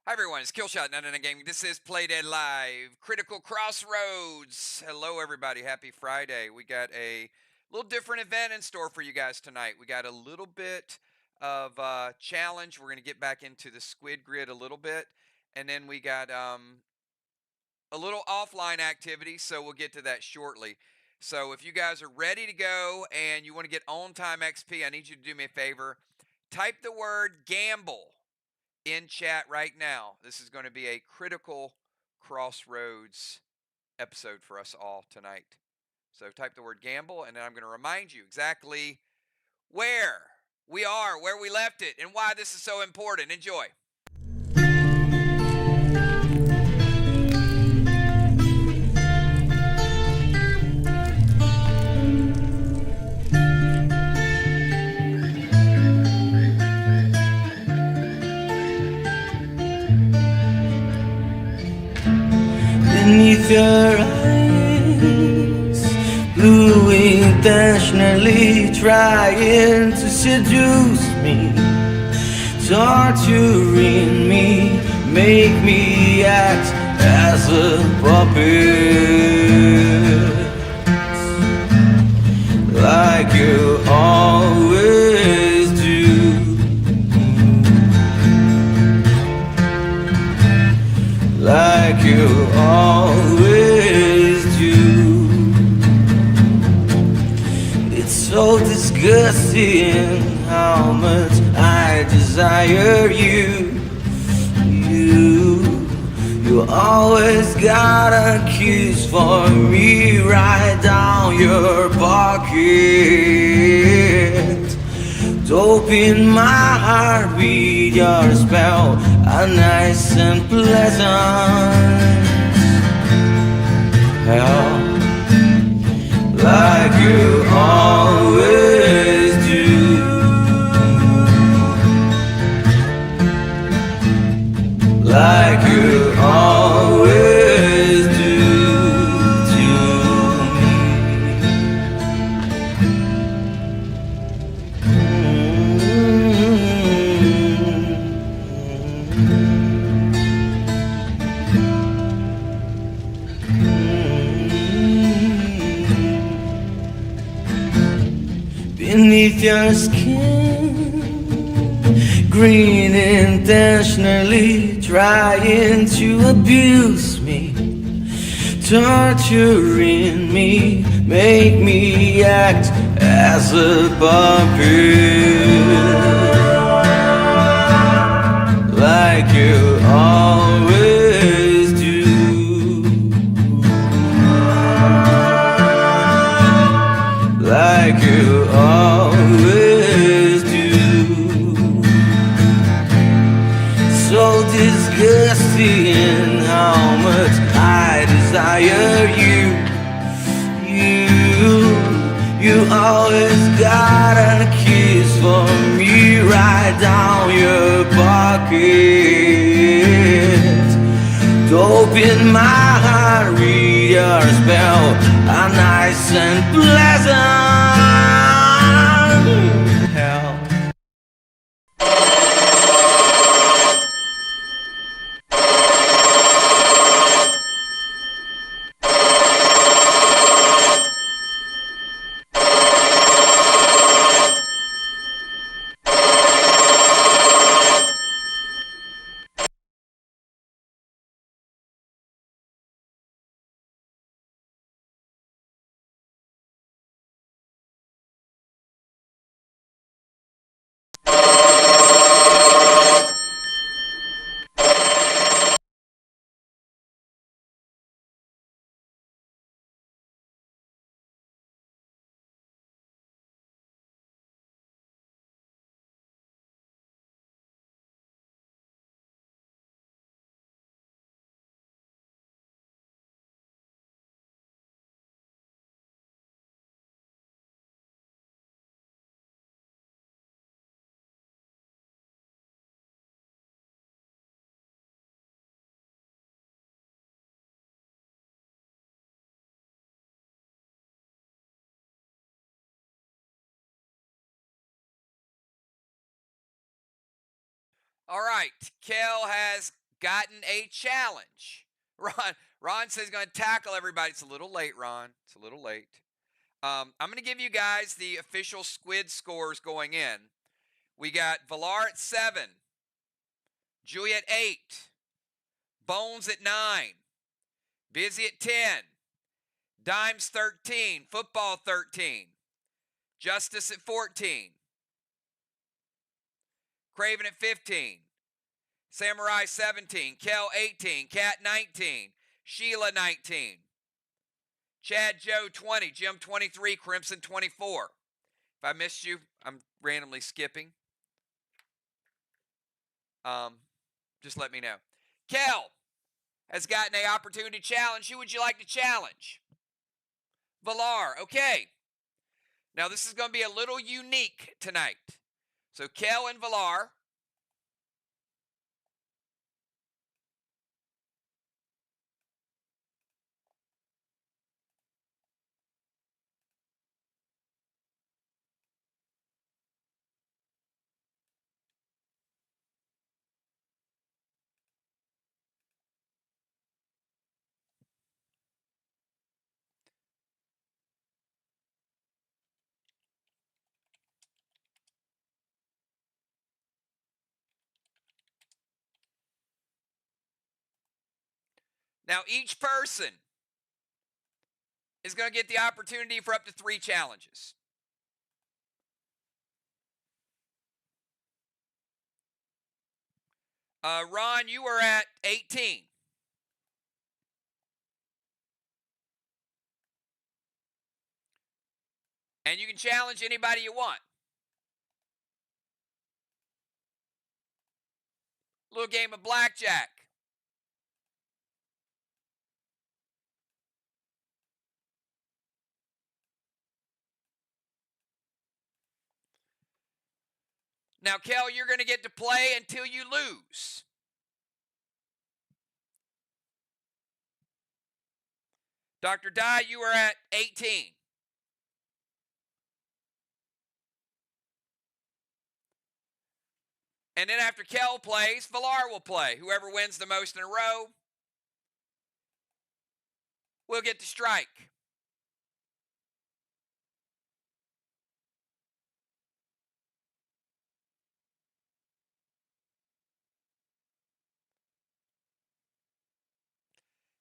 Hi everyone, it's Killshot 99 Gaming. This is Playdead Live, Critical Crossroads. Hello everybody, happy Friday. We got a little different event in store for you guys tonight. We got a little bit of challenge. We're going to get back into the squid grid a little bit. And then we got a little offline activity, so we'll get to that shortly. So if you guys are ready to go and you want to get on time XP, I need you to do me a favor. Type the word gamble in chat right now. This is going to be a critical crossroads episode for us all tonight. So type the word gamble, and then I'm going to remind you exactly where we are, where we left it, and why this is so important. Enjoy. Beneath your eyes, blue intentionally trying to seduce me, torturing me, make me act as a puppet, like you always do. Like you always do. It's so disgusting how much I desire you. You always got a kiss for me right down your pocket. Dope in my heart with your spell, a nice and pleasant hell, like you always do, like you always do to me. Beneath your skin, green intentionally trying to abuse me, torturing me, make me act as a puppet, like you always do, like you always do. So disgusting how much I desire you. You always got a kiss for me right down your pocket. Dope in my heart, read your spell, a nice and pleasant hell. All right, Kel has gotten a challenge. Ron says he's going to tackle everybody. It's a little late, Ron. It's a little late. I'm going to give you guys the official squid scores going in. We got Villar at 7, Julie at 8, Bones at 9, Busy at 10, Dimes 13, Football 13, Justice at 14, Craven at 15, Samurai 17, Kel 18, Cat 19, Sheila 19, Chad Joe 20, Jim 23, Crimson 24. If I missed you, I'm randomly skipping. Just let me know. Kel has gotten an opportunity to challenge. Who would you like to challenge? Villar. Okay. Now this is going to be a little unique tonight. So Kel and Villar. Now each person is going to get the opportunity for up to 3 challenges. Ron, you are at 18. And you can challenge anybody you want. Little game of blackjack. Now, Kel, you're going to get to play until you lose. Dr. Dye, you are at 18. And then after Kel plays, Villar will play. Whoever wins the most in a row will get to strike.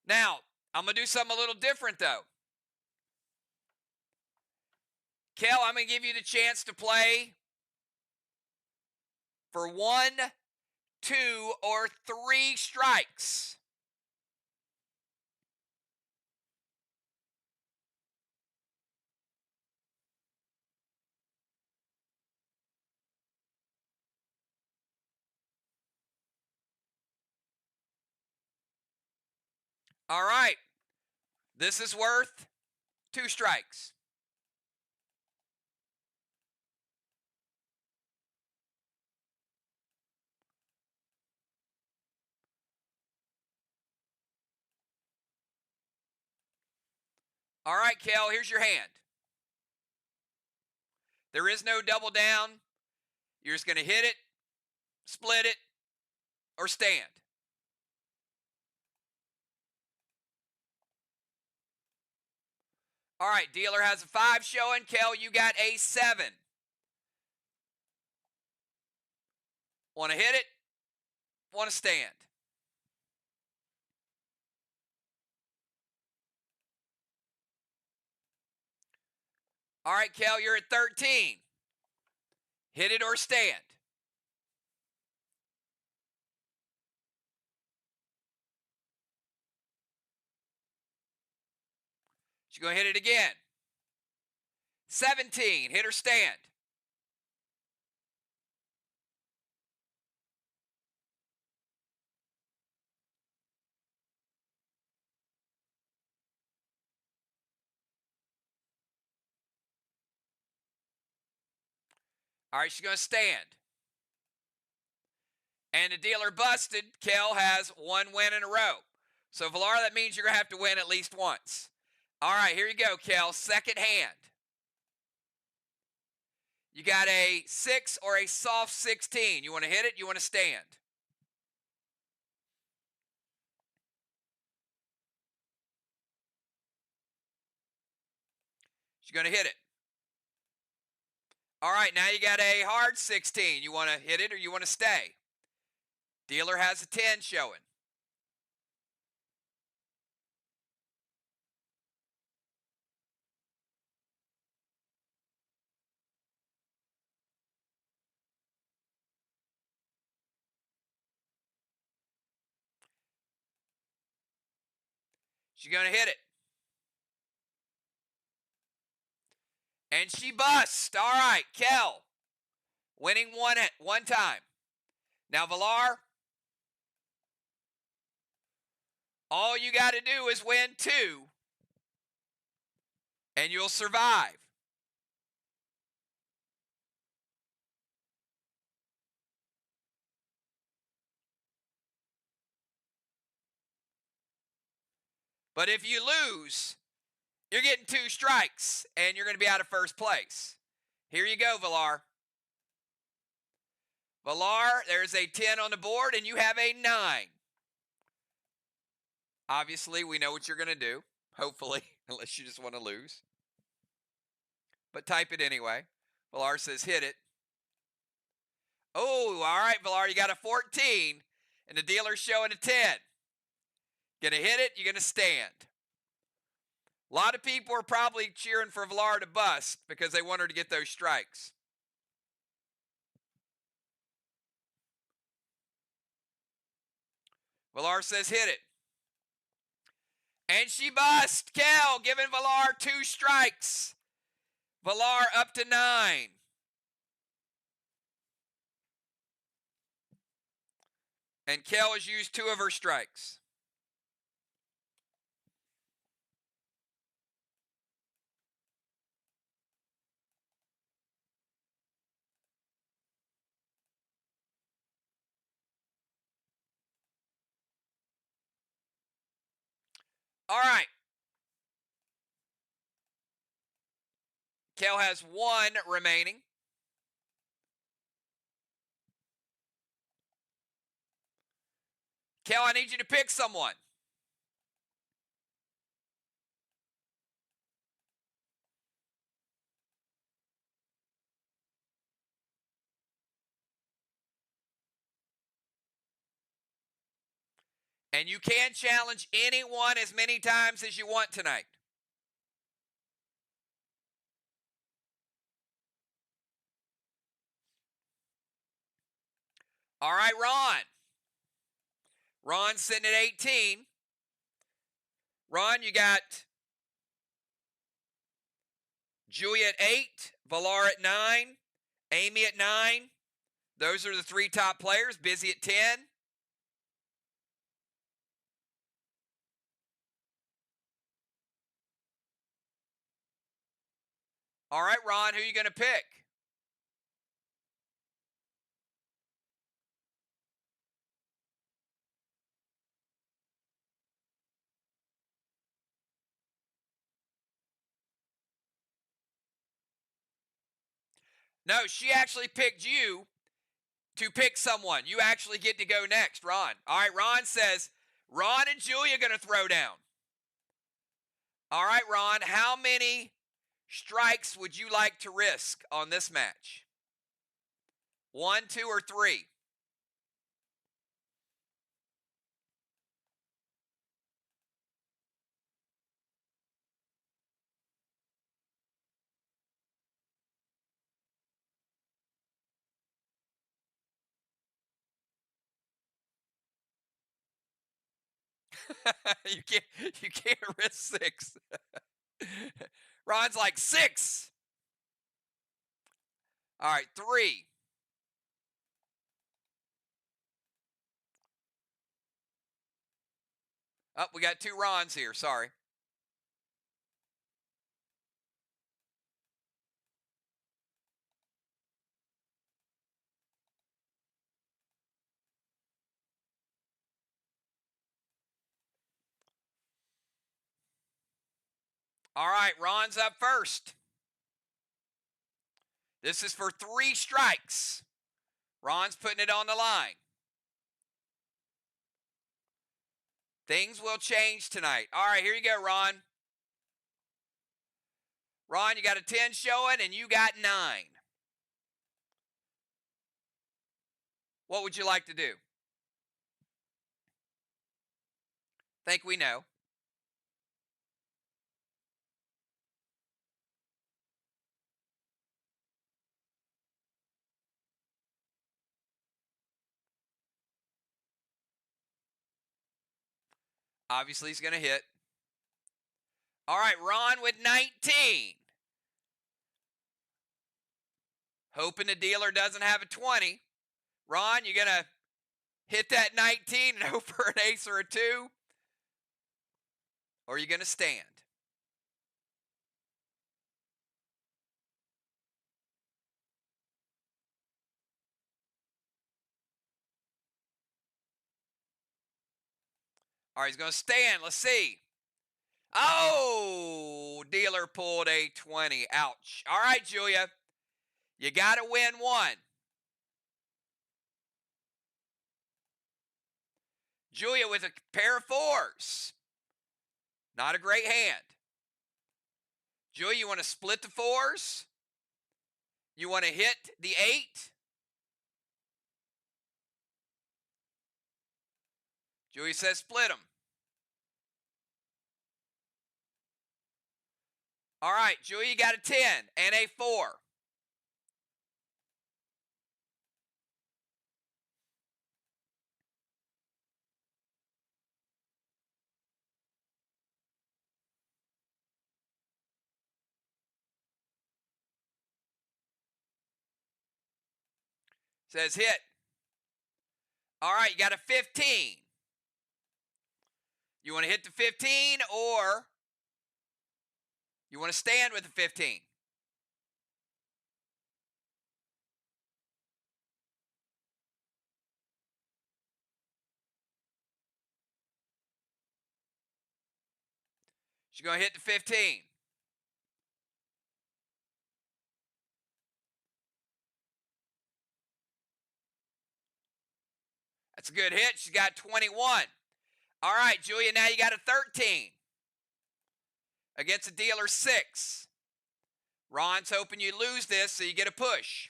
Now, I'm going to do something a little different, though. Kel, I'm going to give you the chance to play for 1, 2, or 3 strikes. All right. This is worth 2 strikes. All right, Kel, here's your hand. There is no double down. You're just going to hit it, split it, or stand. All right, dealer has a 5 showing. Kel, you got a 7. Want to hit it? Want to stand? All right, Kel, you're at 13. Hit it or stand? She's going to hit it again. 17. Hit or stand? All right, she's going to stand. And the dealer busted. Kel has 1 win in a row. So, Villar, that means you're going to have to win at least once. All right, here you go, Kel. Second hand. You got a 6 or a soft 16. You want to hit it? You want to stand? She's going to hit it. All right, now you got a hard 16. You want to hit it or you want to stay? Dealer has a 10 showing. She's going to hit it. And she busts. All right, Kel, winning one time. Now, Villar, all you got to do is win 2, and you'll survive. But if you lose, you're getting 2 strikes, and you're going to be out of first place. Here you go, Villar. Villar, there's a 10 on the board, and you have a 9. Obviously, we know what you're going to do, hopefully, unless you just want to lose. But type it anyway. Villar says hit it. Oh, all right, Villar, you got a 14, and the dealer's showing a 10. Gonna hit it, you're gonna stand. A lot of people are probably cheering for Villar to bust because they want her to get those strikes. Villar says hit it. And she busts. Kel giving Villar 2 strikes. Villar up to 9. And Kel has used 2 of her strikes. All right. Kel has 1 remaining. Kel, I need you to pick someone. And you can challenge anyone as many times as you want tonight. All right, Ron. Ron's sitting at 18. Ron, you got Julia at 8, Villar at 9, Amy at 9. Those are the 3 top players. Busy at 10. All right, Ron, who are you going to pick? No, she actually picked you to pick someone. You actually get to go next, Ron. All right, Ron says, Ron and Julia are going to throw down. All right, Ron, how many strikes would you like to risk on this match? 1, 2, or 3? you can't risk 6. Ron's like 6. All right, 3. Oh, we got 2 Rons here. Sorry. All right, Ron's up first. This is for 3 strikes. Ron's putting it on the line. Things will change tonight. All right, here you go, Ron. Ron, you got a 10 showing and you got 9. What would you like to do? Think we know. Obviously, he's going to hit. All right, Ron with 19. Hoping the dealer doesn't have a 20. Ron, you going to hit that 19 and hope for an ace or a 2? Or are you going to stand? All right, he's going to stand. Let's see. Oh, dealer pulled a 20. Ouch. All right, Julia. You got to win one. Julia with a pair of 4s. Not a great hand. Julia, you want to split the 4s? You want to hit the 8? Julia says split them. All right, Julia, you got a 10 and a 4. Says hit. All right, you got a 15. You want to hit the 15 or you want to stand with the 15? She's going to hit the 15. That's a good hit. She's got 21. All right, Julia, now you got a 13 against a dealer 6. Ron's hoping you lose this so you get a push.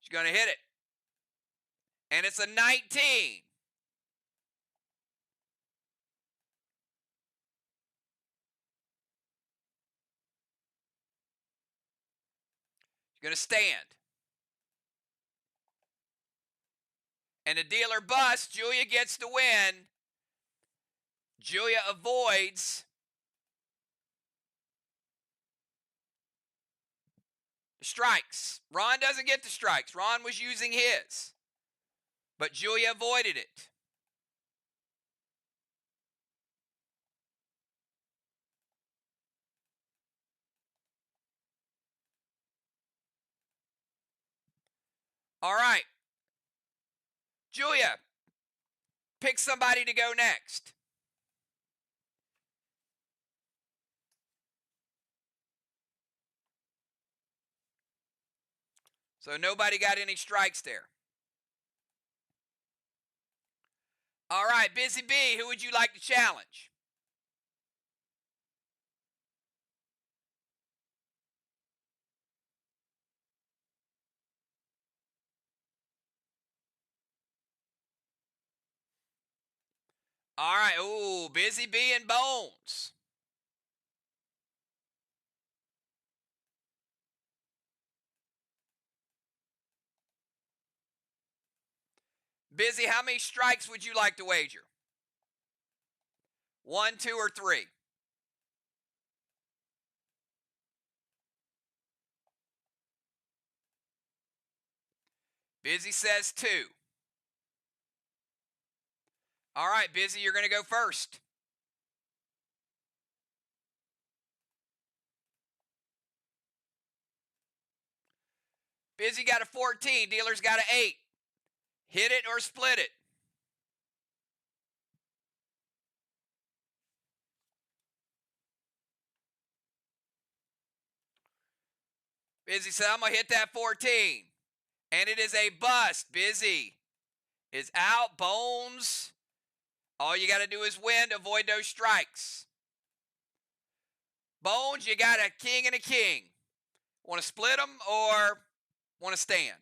She's going to hit it. And it's a 19. She's going to stand. And the dealer busts. Julia gets the win. Julia avoids the strikes. Ron doesn't get the strikes. Ron was using his. But Julia avoided it. All right. Julia, pick somebody to go next. So nobody got any strikes there. All right, Busy Bee, who would you like to challenge? All right, ooh, Busy Bee and Bones. Busy, how many strikes would you like to wager? 1, 2, or 3? Busy says 2. All right, Busy, you're going to go first. Busy got a 14. Dealer's got an 8. Hit it or split it. Busy said, I'm going to hit that 14. And it is a bust. Busy is out. Bones, all you got to do is win to avoid those strikes. Bones, you got a king and a king. Want to split them or want to stand?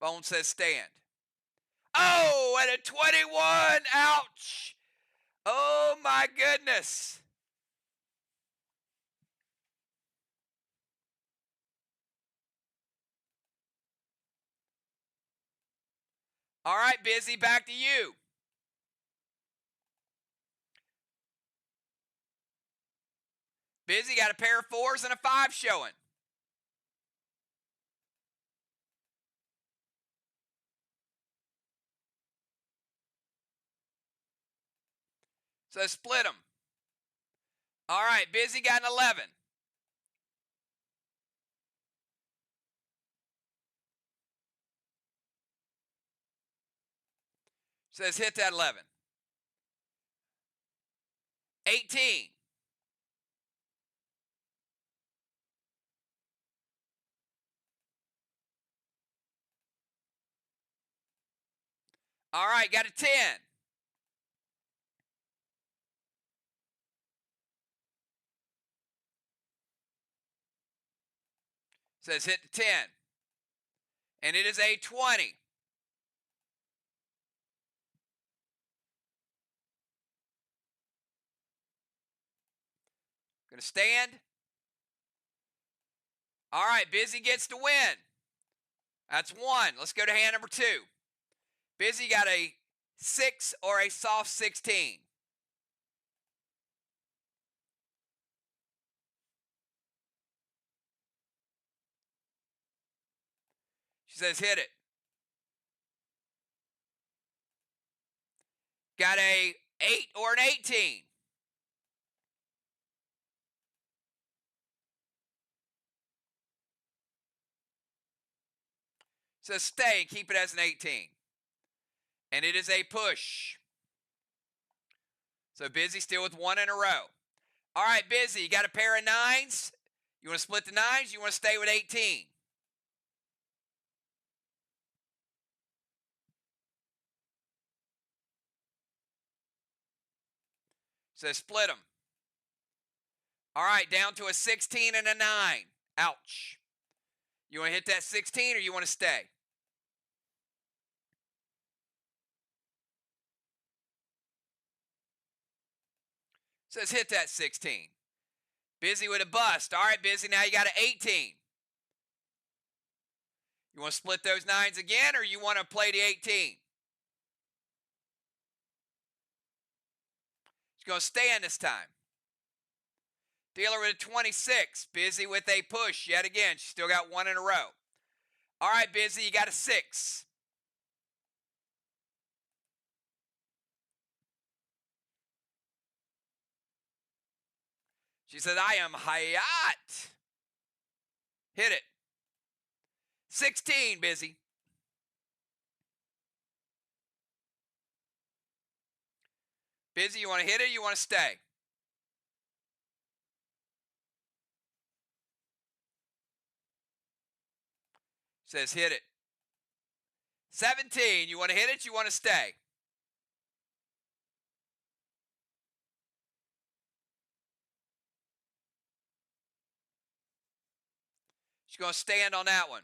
Bones says stand. Oh, and a 21. Ouch. Oh, my goodness. All right, Busy, back to you. Busy got a pair of 4s and a 5 showing. So split them. All right, Busy got an 11. Says hit that 11. 18. All right, got a 10. Says hit the 10. And it is a 20. Gonna stand. All right, Busy gets the win. That's 1. Let's go to hand number 2. Busy got a 6 or a soft 16. She says hit it. Got a 8 or an 18. Says stay and keep it as an 18. And it is a push. So Busy still with 1 in a row. All right, Busy, you got a pair of 9s. You want to split the 9s? You want to stay with 18? Says split them. All right, down to a 16 and a 9. Ouch. You want to hit that 16 or you want to stay? Says hit that 16. Busy with a bust. All right, Busy, now you got an 18. You want to split those 9s again or you want to play the 18? She's going to stand this time. Dealer with a 26. Busy with a push yet again. She's still got 1 in a row. All right, Busy, you got a 6. She says, I am hot. Hit it. 16, Busy. Busy, you want to hit it or you want to stay? Says hit it. 17, you want to hit it, you want to stay? She's going to stand on that one.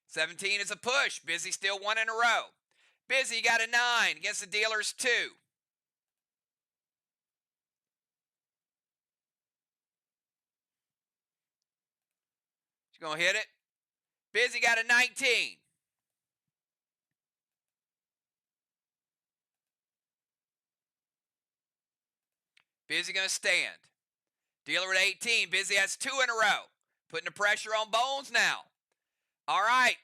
17 is a push. Busy still 1 in a row. Busy got a 9 against the dealer's 2. She's going to hit it. Busy got a 19. Busy going to stand. Dealer with 18. Busy has 2 in a row. Putting the pressure on Bones now. All right.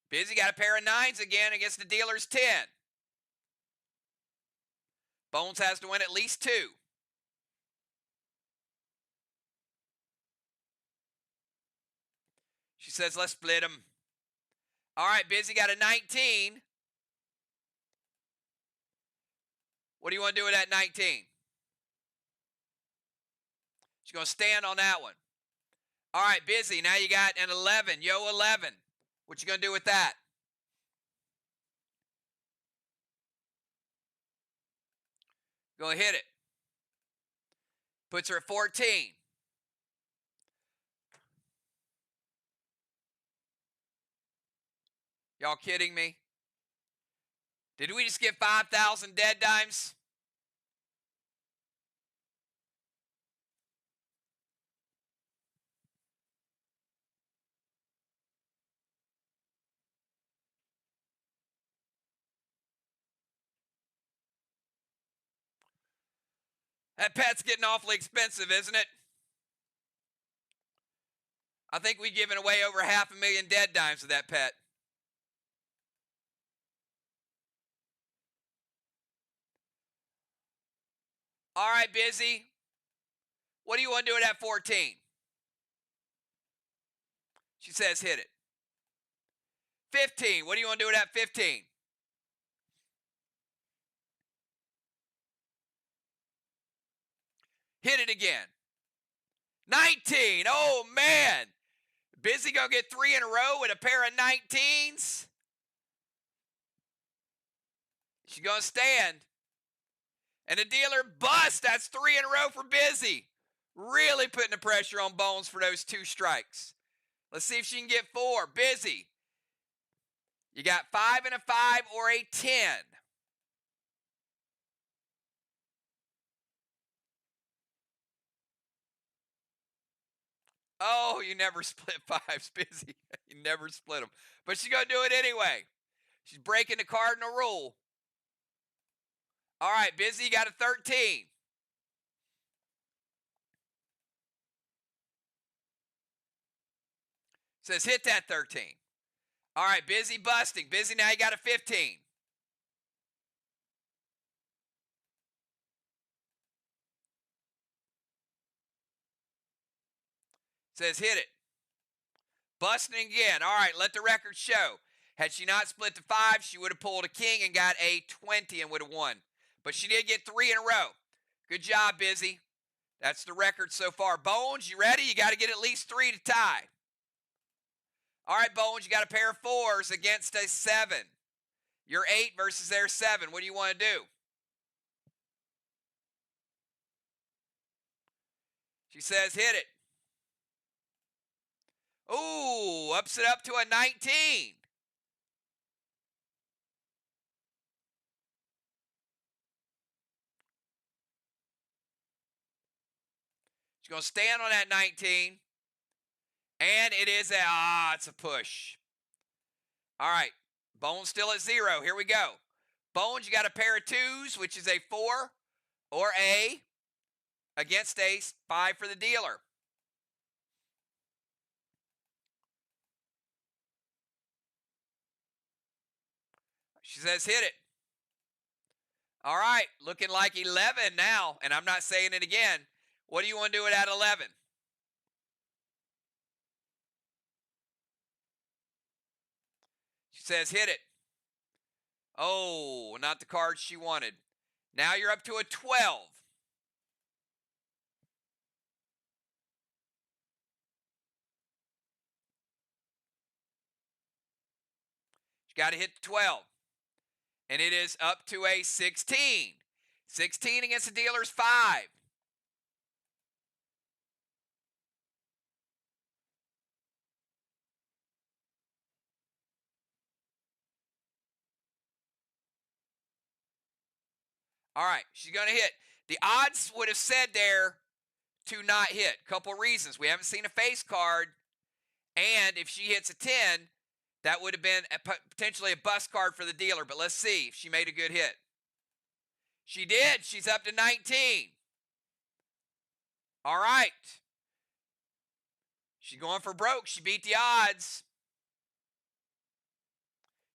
Busy got a pair of 9s again against the dealer's 10. Bones has to win at least 2. She says, let's split them. All right, Busy got a 19. What do you want to do with that 19? She's going to stand on that one. All right, Busy. Now you got an 11. Yo, 11. What you going to do with that? Go hit it. Puts her at 14. Y'all kidding me? Did we just get 5,000 dead dimes? That pet's getting awfully expensive, isn't it? I think we've given away over 500,000 dead dimes with that pet. All right, Busy. What do you want to do with that 14? She says hit it. 15. What do you want to do with that 15? Hit it again. 19. Oh, man. Busy gonna get 3 in a row with a pair of 19s. She's gonna stand. And the dealer busts. That's 3 in a row for Busy. Really putting the pressure on Bones for those 2 strikes. Let's see if she can get 4. Busy. You got 5 and a 5 or a 10. Oh, you never split 5s, Busy. You never split them. But she's going to do it anyway. She's breaking the cardinal rule. All right, Busy, you got a 13. Says hit that 13. All right, Busy busting. Busy, now you got a 15. Says hit it. Busting again. All right, let the record show. Had she not split the 5, she would have pulled a king and got a 20 and would have won. But she did get 3 in a row. Good job, Busy. That's the record so far. Bones, you ready? You got to get at least 3 to tie. All right, Bones, you got a pair of 4s against a 7. You're 8 versus their 7. What do you want to do? She says hit it. Ooh, ups it up to a 19. She's going to stand on that 19. And it is it's a push. All right, Bones still at 0. Here we go. Bones, you got a pair of 2s, which is a 4 or a against a 5 for the dealer. She says hit it. All right, looking like 11 now, and I'm not saying it again. What do you want to do with that 11? She says hit it. Oh, not the card she wanted. Now you're up to a 12. You got to hit 12. And it is up to a 16. 16 against the dealer's 5. All right, she's going to hit. The odds would have said there to not hit. Couple reasons. We haven't seen a face card. And if she hits a 10, that would have been potentially a bust card for the dealer. But let's see if she made a good hit. She did. She's up to 19. All right. She's going for broke. She beat the odds.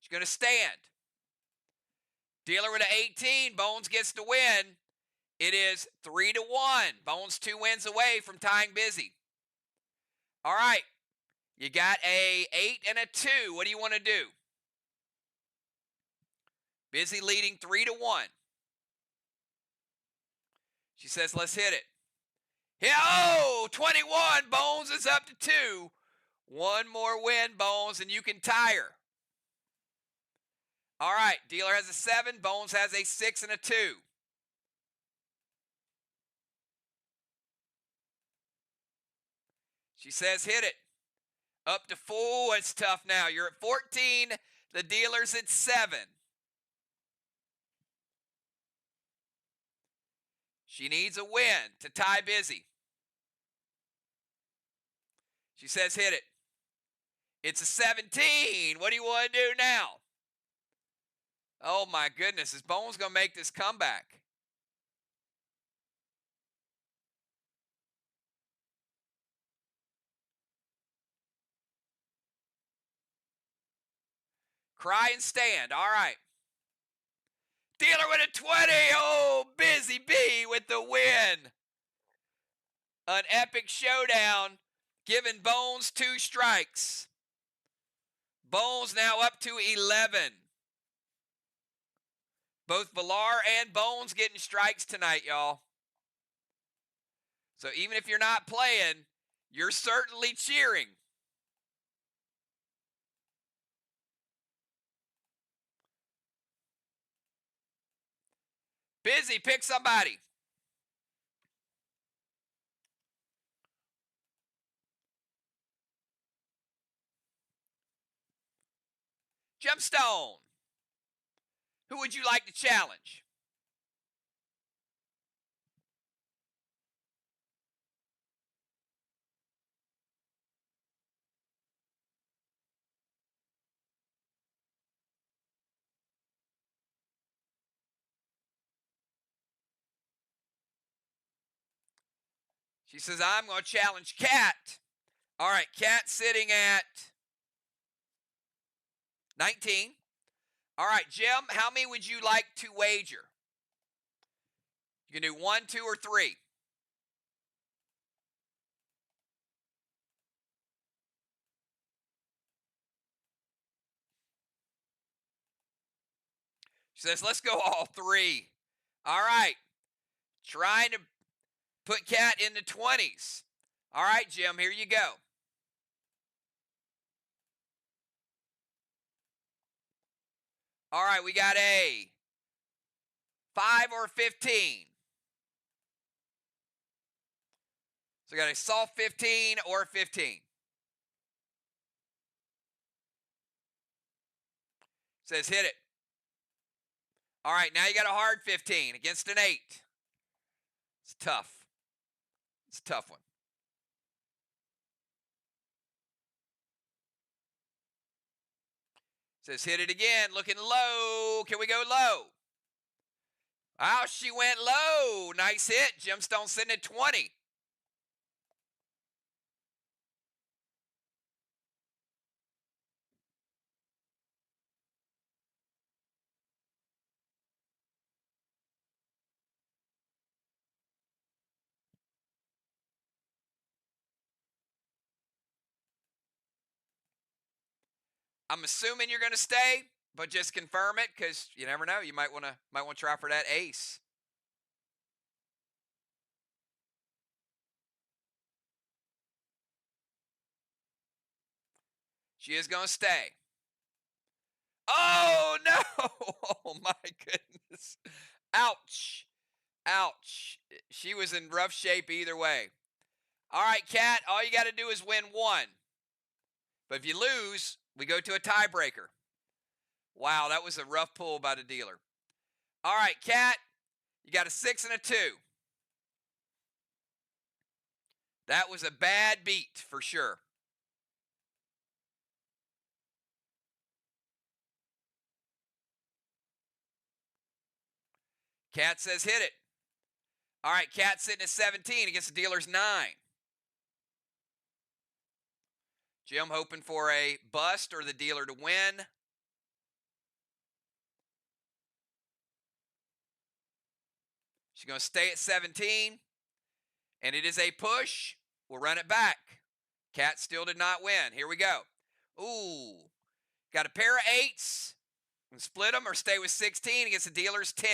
She's going to stand. Dealer with an 18. Bones gets the win. It is 3-1. Bones 2 wins away from tying Busy. All right. You got a 8 and a 2. What do you want to do? Busy leading 3-1. She says, let's hit it. Yeah, oh, 21. Bones is up to 2. One more win, Bones, and you can tire. All right, dealer has a 7. Bones has a 6 and a 2. She says hit it. Up to 4. It's tough now. You're at 14. The dealer's at 7. She needs a win to tie Busy. She says hit it. It's a 17. What do you want to do now? Oh my goodness, is Bones going to make this comeback? Cry and stand. All right. Dealer with a 20. Oh, Busy Bee with the win. An epic showdown, giving Bones 2 strikes. Bones now up to 11. Both Villar and Bones getting strikes tonight, y'all. So even if you're not playing, you're certainly cheering. Busy, pick somebody. Gemstone. Who would you like to challenge? She says, I'm going to challenge Cat. All right, Cat sitting at 19. All right, Jim, how many would you like to wager? You can do 1, 2, or 3. She says, let's go all 3. All right, trying to put Cat in the 20s. All right, Jim, here you go. All right, we got a 5 or 15. So we got a soft 15 or 15. Says hit it. All right, now you got a hard 15 against an 8. It's tough. It's a tough one. Says hit it again, looking low. Can we go low? Oh, she went low. Nice hit. Gemstone sitting at 20. I'm assuming you're going to stay, but just confirm it because you never know. You might want to try for that ace. She is going to stay. Oh, no. Oh, my goodness. Ouch. Ouch. She was in rough shape either way. All right, Cat, all you got to do is win 1. But if you lose, we go to a tiebreaker. Wow, that was a rough pull by the dealer. All right, Cat, you got a 6 and a 2. That was a bad beat for sure. Cat says hit it. All right, Cat sitting at 17 against the dealer's 9. Jim hoping for a bust or the dealer to win. She's going to stay at 17. And it is a push. We'll run it back. Cat still did not win. Here we go. Ooh. Got a pair of 8s. Split them or stay with 16 against the dealer's 10.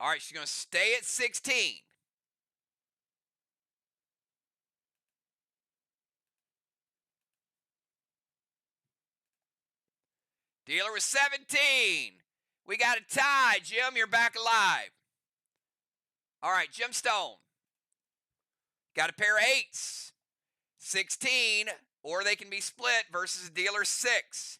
All right, she's going to stay at 16. Dealer with 17. We got a tie. Jim, you're back alive. All right, Jim Stone. Got a pair of 8s. 16, or they can be split versus dealer 6.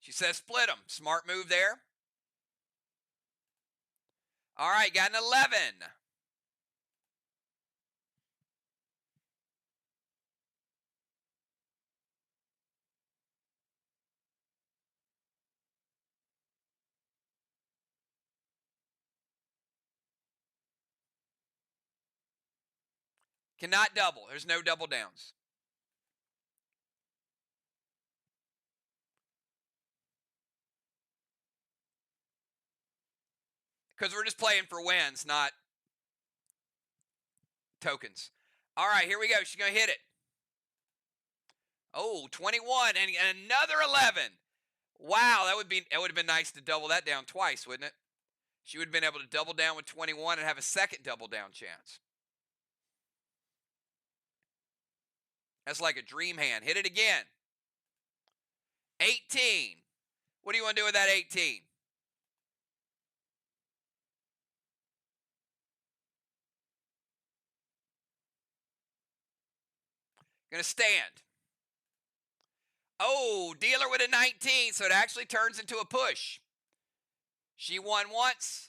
She says split them. Smart move there. All right, got an 11. Cannot double. There's no double downs. Because we're just playing for wins, not tokens. All right, here we go. She's going to hit it. Oh, 21 and another 11. Wow, that would have been nice to double that down twice, wouldn't it? She would have been able to double down with 21 and have a second double down chance. That's like a dream hand. Hit it again. 18. What do you want to do with that 18? Going to stand. Oh, dealer with a 19, so it actually turns into a push. She won once,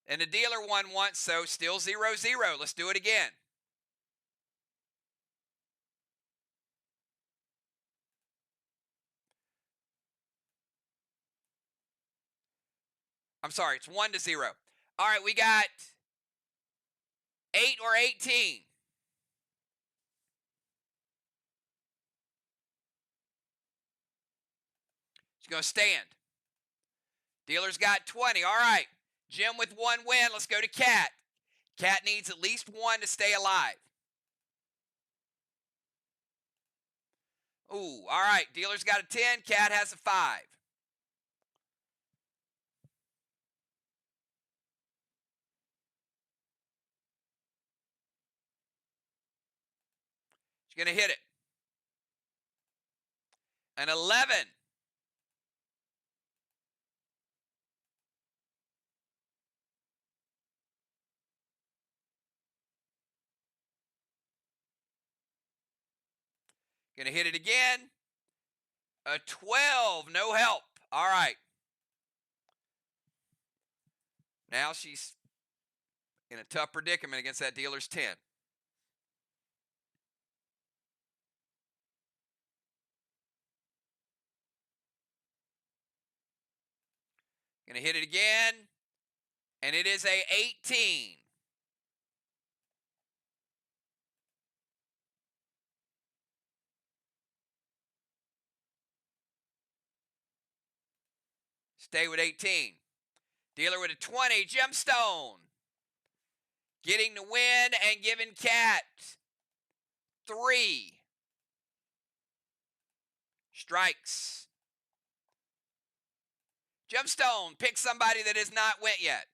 and the dealer won once, so still 0-0. Let's do it again. I'm sorry, it's 1-0. All right, we got 8 or 18. She's going to stand. Dealer's got 20. All right, Jim with 1 win. Let's go to Cat. Cat needs at least 1 to stay alive. Ooh, all right. Dealer's got a 10. Cat has a 5. She's going to hit it. An 11. Going to hit it again. A 12. No help. All right. Now she's in a tough predicament against that dealer's 10. Going to hit it again. And it is a 18. Stay with 18. Dealer with a 20. Gemstone. Getting the win and giving Cat 3 strikes. Gemstone, pick somebody that has not went yet.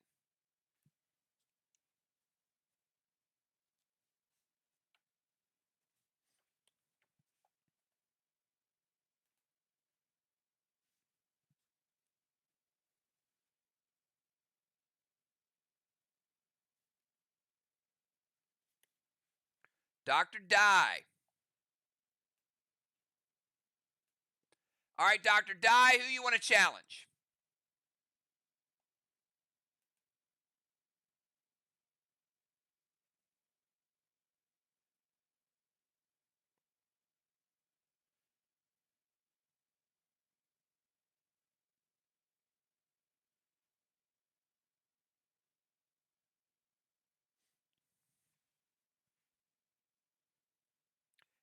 Dr. Die. All right, Dr. Die, who you want to challenge?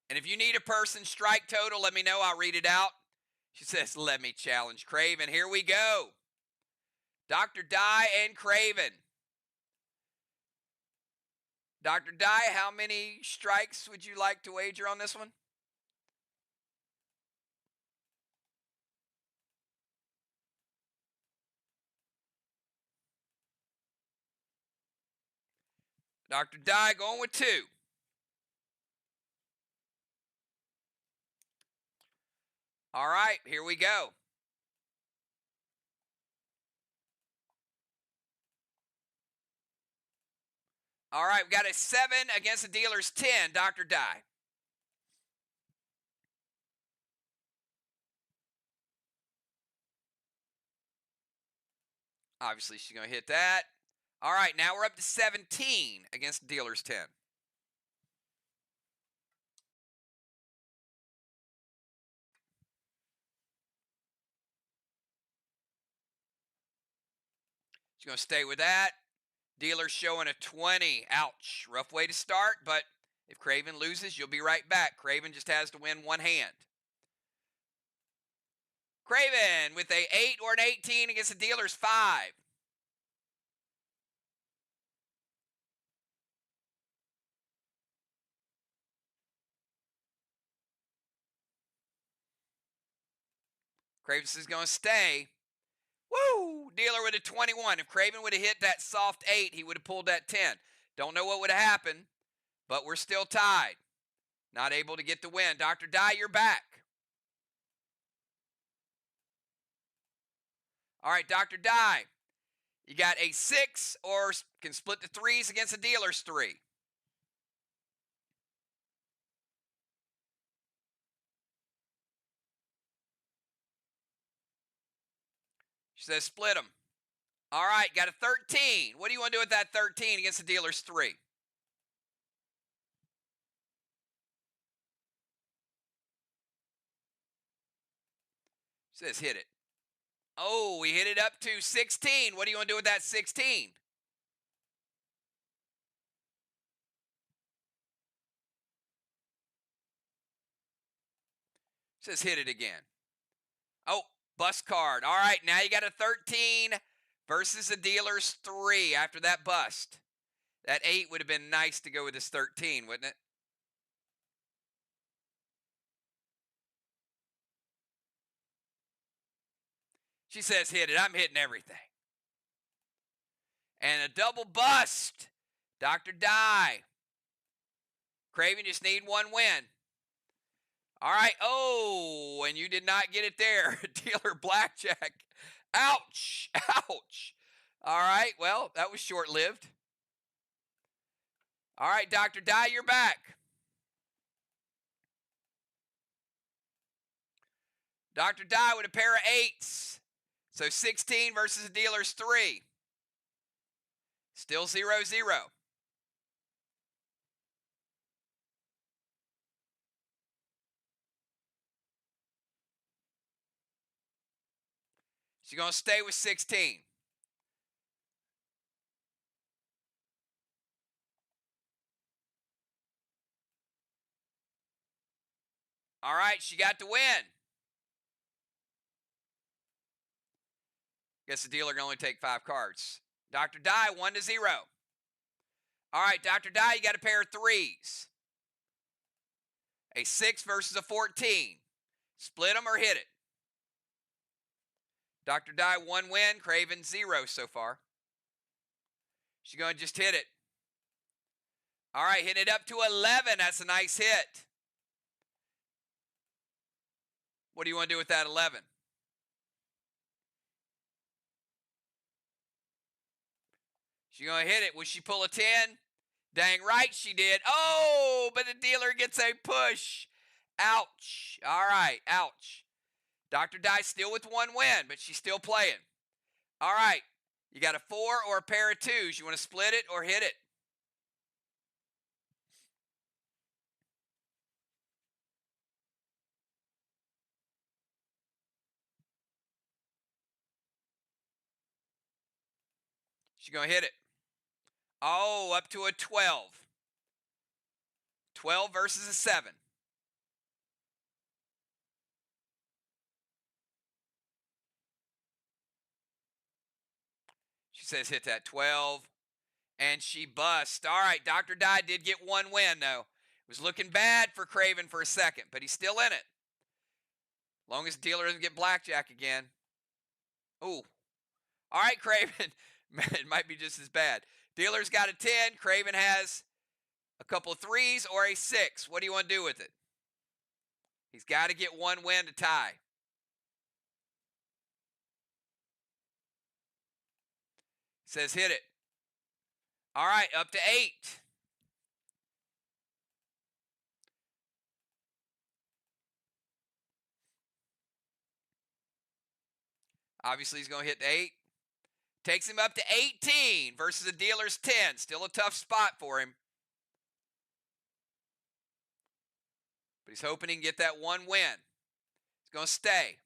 And if you need a person strike total, let me know. I'll read it out. She says, let me challenge Craven. Here we go. Dr. Die and Craven. Dr. Die, how many strikes would you like to wager on this one? Dr. Dye going with 2. All right, here we go. All right, we got a 7 against the dealer's 10, Dr. Dye. Obviously, she's going to hit that. All right, now we're up to 17 against the dealer's 10. She's going to stay with that. Dealer showing a 20. Ouch. Rough way to start, but if Craven loses, you'll be right back. Craven just has to win one hand. Craven with a 8 or an 18 against the dealer's 5. Craven is going to stay. Woo! Dealer with a 21. If Craven would have hit that soft 8, he would have pulled that 10. Don't know what would have happened, but we're still tied. Not able to get the win. Dr. Dye, you're back. All right, Dr. Dye. You got a 6 or can split the 3s against the dealer's 3. She says split them. All right, got a 13. What do you want to do with that 13 against the dealer's 3? She says hit it. Oh, we hit it up to 16. What do you want to do with that 16? She says hit it again. Oh, bust card. All right, now you got a 13 versus the dealer's 3 after that bust. That 8 would have been nice to go with this 13, wouldn't it? She says hit it. I'm hitting everything. And a double bust. Dr. Dye. Craven just need one win. All right. Oh, and you did not get it there. Dealer blackjack. Ouch. Ouch. All right. Well, that was short-lived. All right, Dr. Dye, you're back. Dr. Dye with a pair of 8s. So 16 versus the dealer's 3. Still 0-0. She's going to stay with 16. All right, she got the win. Guess the dealer can only take 5 cards. Dr. Dye, 1-0. All right, Dr. Dye, you got a pair of 3s. A 6 versus a 14. Split them or hit it. Dr. Dye, 1 win. Craven, 0 so far. She's going to just hit it. All right, hit it up to 11. That's a nice hit. What do you want to do with that 11? She's going to hit it. Will she pull a 10? Dang right she did. Oh, but the dealer gets a push. Ouch. All right, ouch. Dr. Dye still with 1 win, but she's still playing. All right, you got a 4 or a pair of 2s. You want to split it or hit it? She's going to hit it. Oh, up to a 12. 12 versus a 7. She says hit that 12. And she busts. All right, Dr. Dye did get 1 win, though. It was looking bad for Craven for a second, but he's still in it. Long as the dealer doesn't get blackjack again. Ooh. All right, Craven. Man, it might be just as bad. Dealer's got a 10. Craven has a couple of 3s or a 6. What do you want to do with it? He's got to get one win to tie. Says hit it. All right, up to 8. Obviously, he's going to hit the 8. Takes him up to 18 versus the dealer's 10. Still a tough spot for him. But he's hoping he can get that one win. He's going to stay.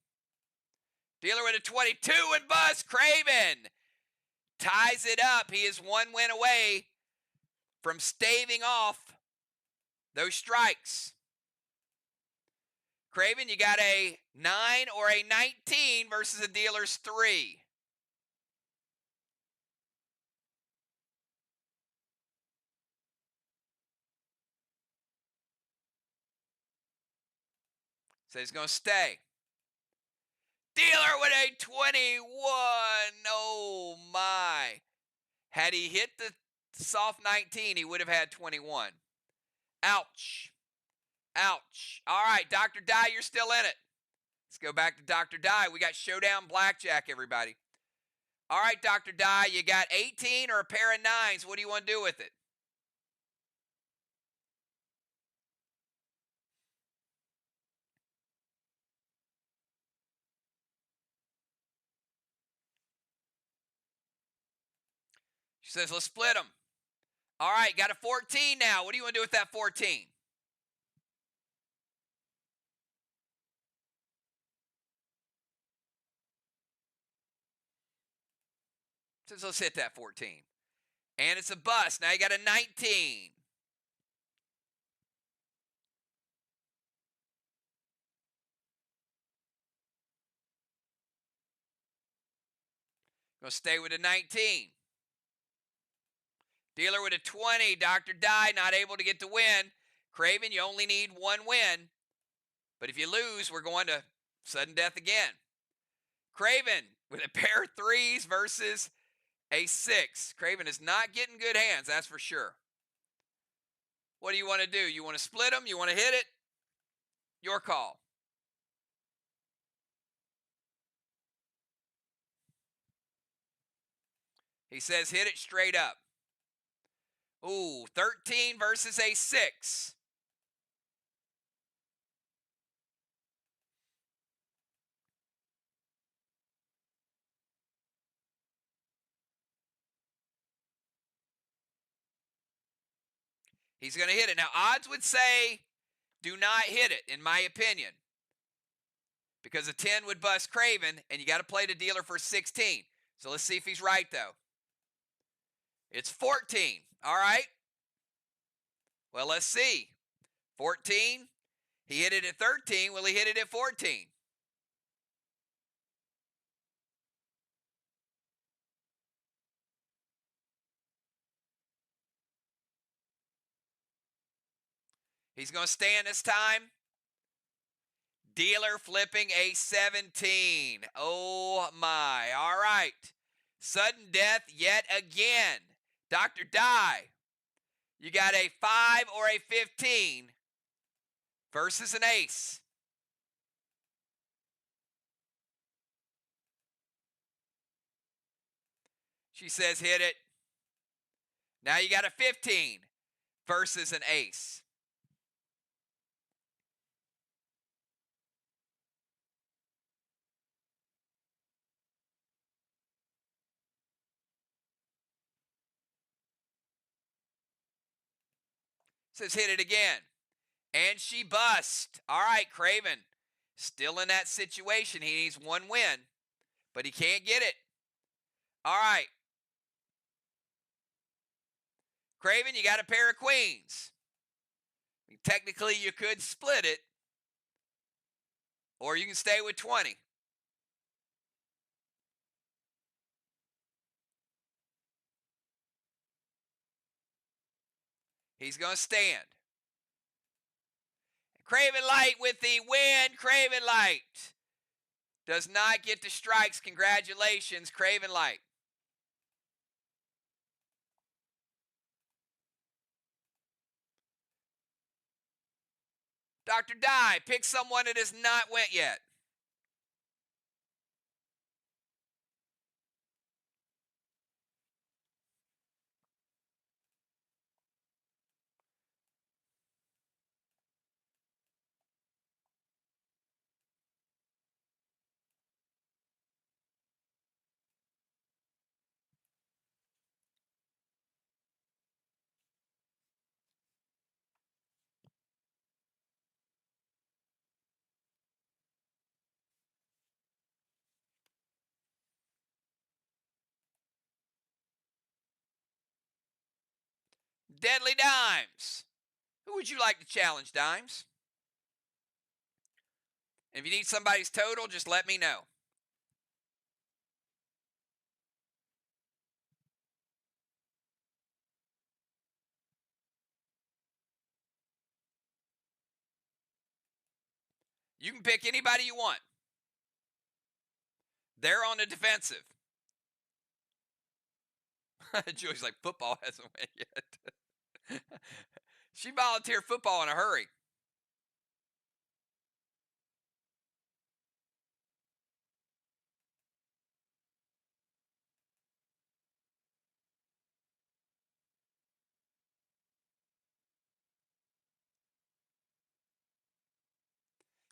Dealer with a 22 and bust. Craven ties it up. He is one win away from staving off those strikes. Craven, you got a 9 or a 19 versus the dealer's 3. So he's going to stay. Dealer with a 21. Oh, my. Had he hit the soft 19, he would have had 21. Ouch. Ouch. All right, Dr. Dye, you're still in it. Let's go back to Dr. Dye. We got Showdown Blackjack, everybody. All right, Dr. Dye, you got 18 or a pair of 9s. What do you want to do with it? She says, let's split them. All right, got a 14 now. What do you want to do with that 14? Says, let's hit that 14. And it's a bust. Now you got a 19. Going to stay with a 19. Dealer with a 20. Dr. Dye not able to get the win. Craven, you only need one win. But if you lose, we're going to sudden death again. Craven with a pair of 3s versus a 6. Craven is not getting good hands, that's for sure. What do you want to do? You want to split them? You want to hit it? Your call. He says hit it straight up. Ooh, 13 versus a 6. He's going to hit it. Now, odds would say do not hit it, in my opinion. Because a 10 would bust Craven, and you got to play the dealer for 16. So let's see if he's right, though. It's 14. All right. Well, let's see. 14. He hit it at 13. Will he hit it at 14? He's going to stand this time. Dealer flipping a 17. Oh, my. All right. Sudden death yet again. Dr. Dye, you got a 5 or a 15 versus an ace. She says hit it. Now you got a 15 versus an ace. Says hit it again. And she busts. All right, Craven. Still in that situation. He needs one win, but he can't get it. All right. Craven, you got a pair of queens. Technically, you could split it, or you can stay with 20. He's going to stand. Craven Light with the win. Craven Light does not get the strikes. Congratulations, Craven Light. Dr. Dye, pick someone that has not went yet. Deadly Dimes. Who would you like to challenge, Dimes? If you need somebody's total, just let me know. You can pick anybody you want. They're on the defensive. Joy's like, football hasn't went yet. She volunteered football in a hurry.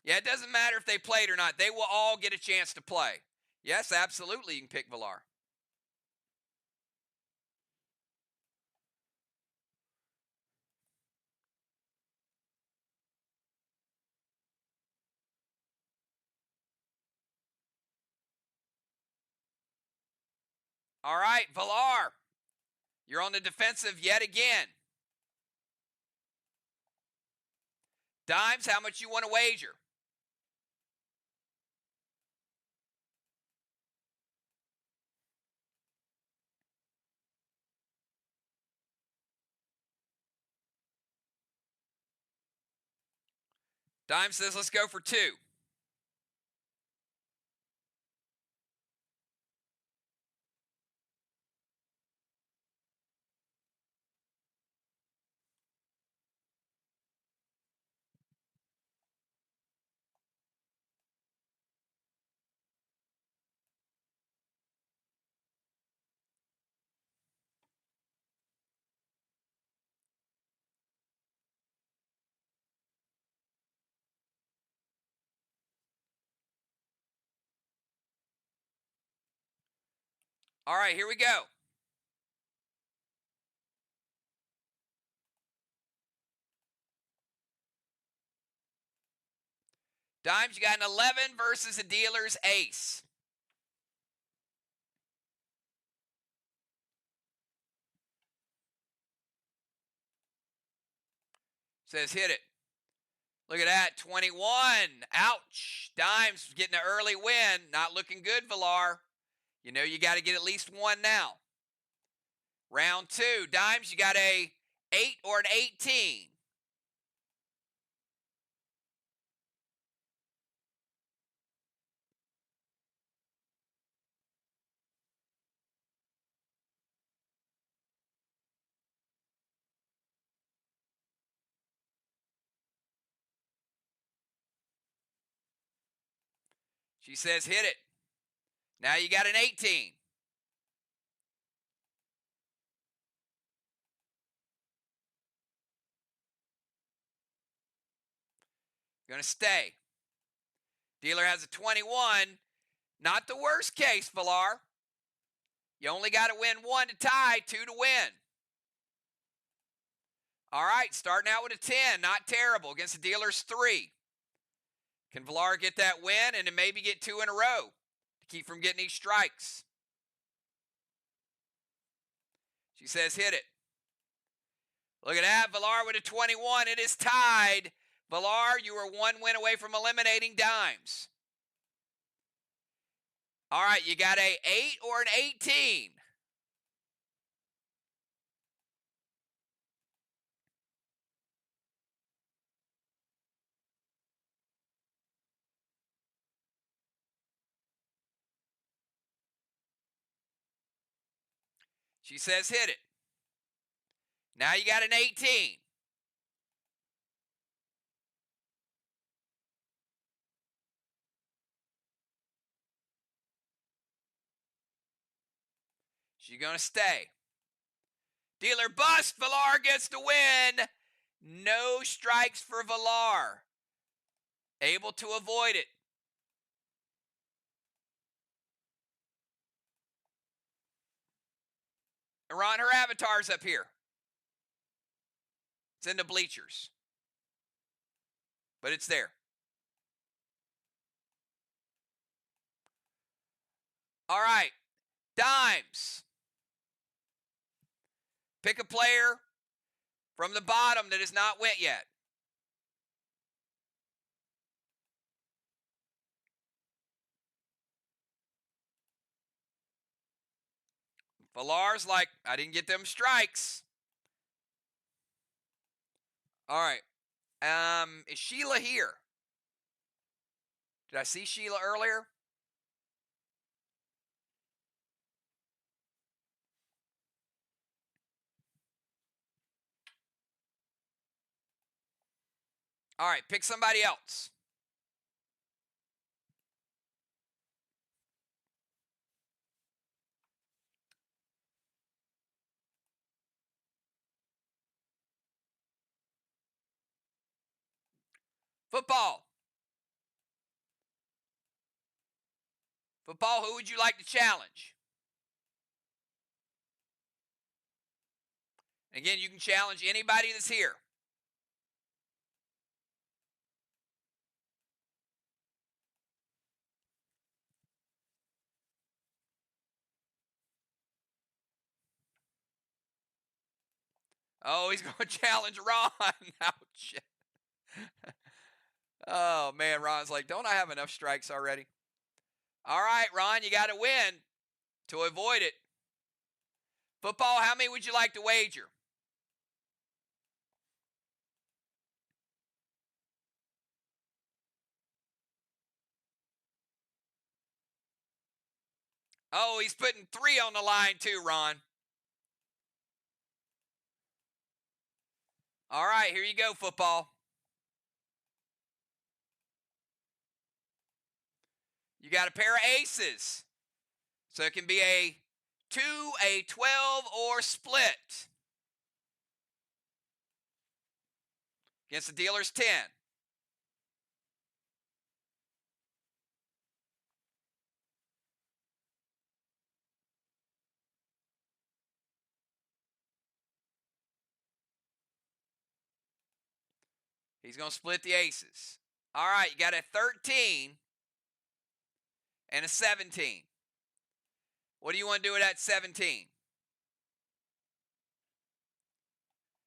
Yeah, it doesn't matter if they played or not. They will all get a chance to play. Yes, absolutely, you can pick Villar. All right, Villar, you're on the defensive yet again. Dimes, how much you want to wager? Dimes says, let's go for 2. All right, here we go. Dimes, you got an 11 versus a dealer's ace. Says hit it. Look at that, 21. Ouch. Dimes getting an early win. Not looking good, Villar. You know you got to get at least 1 now. Round 2. Dimes, you got a 8 or an 18. She says hit it. Now you got an 18. Going to stay. Dealer has a 21. Not the worst case, Villar. You only got to win 1 to tie, 2 to win. All right, starting out with a 10. Not terrible against the dealer's 3. Can Villar get that win and then maybe get 2 in a row to keep from getting these strikes? She says hit it. Look at that, Villar with a 21. It is tied. Villar, you are 1 win away from eliminating Dimes. All right, you got a 8 or an 18. She says hit it. Now you got an 18. She's going to stay. Dealer bust. Villar gets the win. No strikes for Villar. Able to avoid it. Ron, her avatar's up here. It's in the bleachers. But it's there. All right. Dimes. Pick a player from the bottom that has not went yet. Villar's like, I didn't get them strikes. All right. Is Sheila here? Did I see Sheila earlier? All right, pick somebody else. Football. Football, who would you like to challenge? Again, you can challenge anybody that's here. Oh, he's going to challenge Ron. Ouch. Oh, man, Ron's like, don't I have enough strikes already? All right, Ron, you got to win to avoid it. Football, how many would you like to wager? Oh, he's putting 3 on the line too, Ron. All right, here you go, football. You got a pair of aces. So it can be a 2, a 12, or split. Against the dealer's 10. He's going to split the aces. All right, you got a 13 and a 17. What do you want to do with that 17?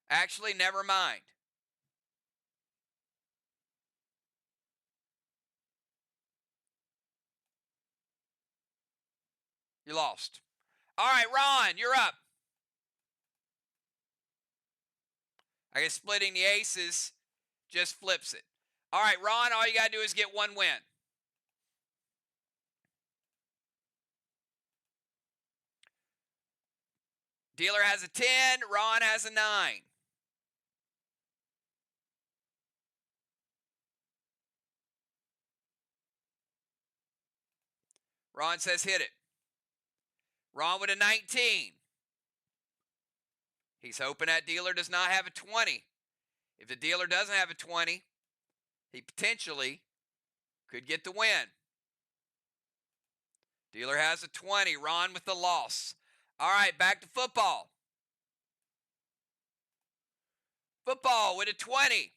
Actually, never mind. You lost. All right, Ron, you're up. I guess splitting the aces just flips it. All right, Ron, all you got to do is get 1 win. Dealer has a 10, Ron has a 9. Ron says hit it. Ron with a 19. He's hoping that dealer does not have a 20. If the dealer doesn't have a 20, he potentially could get the win. Dealer has a 20. Ron with the loss. All right, back to football. Football with a 20.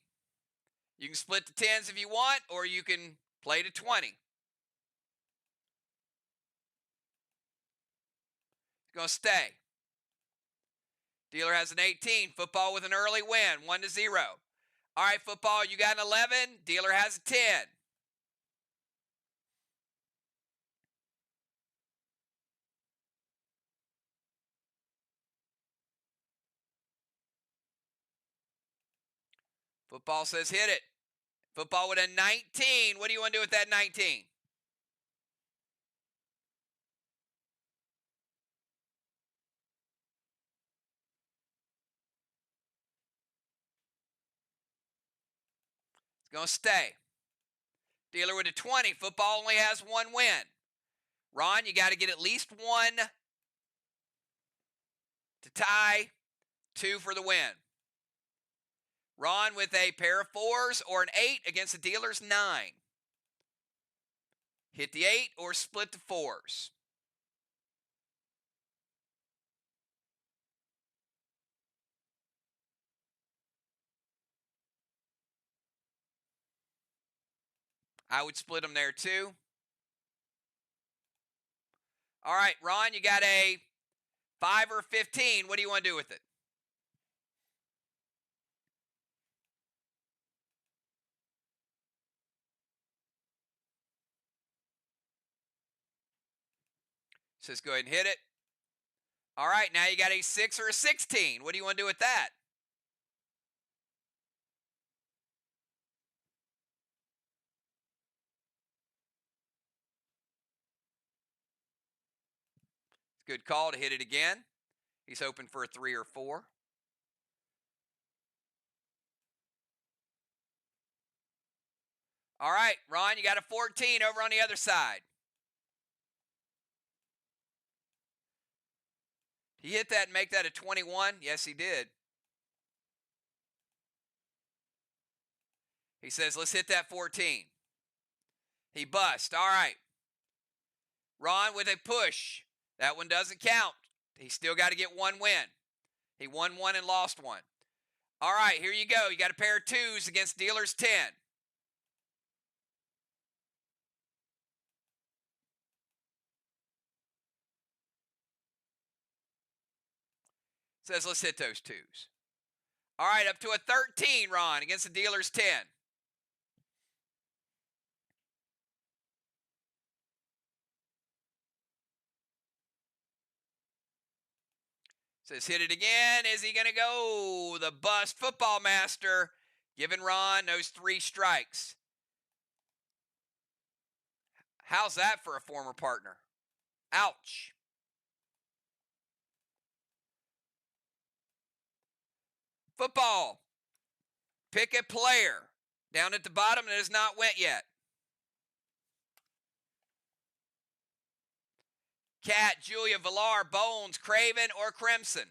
You can split the 10s if you want, or you can play to 20. It's going to stay. Dealer has an 18. Football with an early win, 1-0. All right, football, you got an 11. Dealer has a 10. Football says hit it. Football with a 19. What do you want to do with that 19? It's going to stay. Dealer with a 20. Football only has 1 win. Ron, you got to get at least 1 to tie, 2 for the win. Ron with a pair of 4s or an 8 against the dealer's 9. Hit the 8 or split the 4s. I would split them there too. All right, Ron, you got a 5 or 15. What do you want to do with it? Says go ahead and hit it. All right, now you got a 6 or a 16. What do you want to do with that? Good call to hit it again. He's hoping for a 3 or 4. All right, Ron, you got a 14 over on the other side. He hit that and make that a 21? Yes, he did. He says, let's hit that 14. He busts. All right. Ron with a push. That one doesn't count. He still got to get one win. He won one and lost one. All right, here you go. You got a pair of 2s against dealer's 10. Says, let's hit those 2s. All right, up to a 13, Ron, against the dealer's 10. Says, hit it again. Is he going to go? The bust. Football master giving Ron those 3 strikes. How's that for a former partner? Ouch. Football. Pick a player. Down at the bottom that has not went yet. Cat, Julia, Villar, Bones, Craven, or Crimson.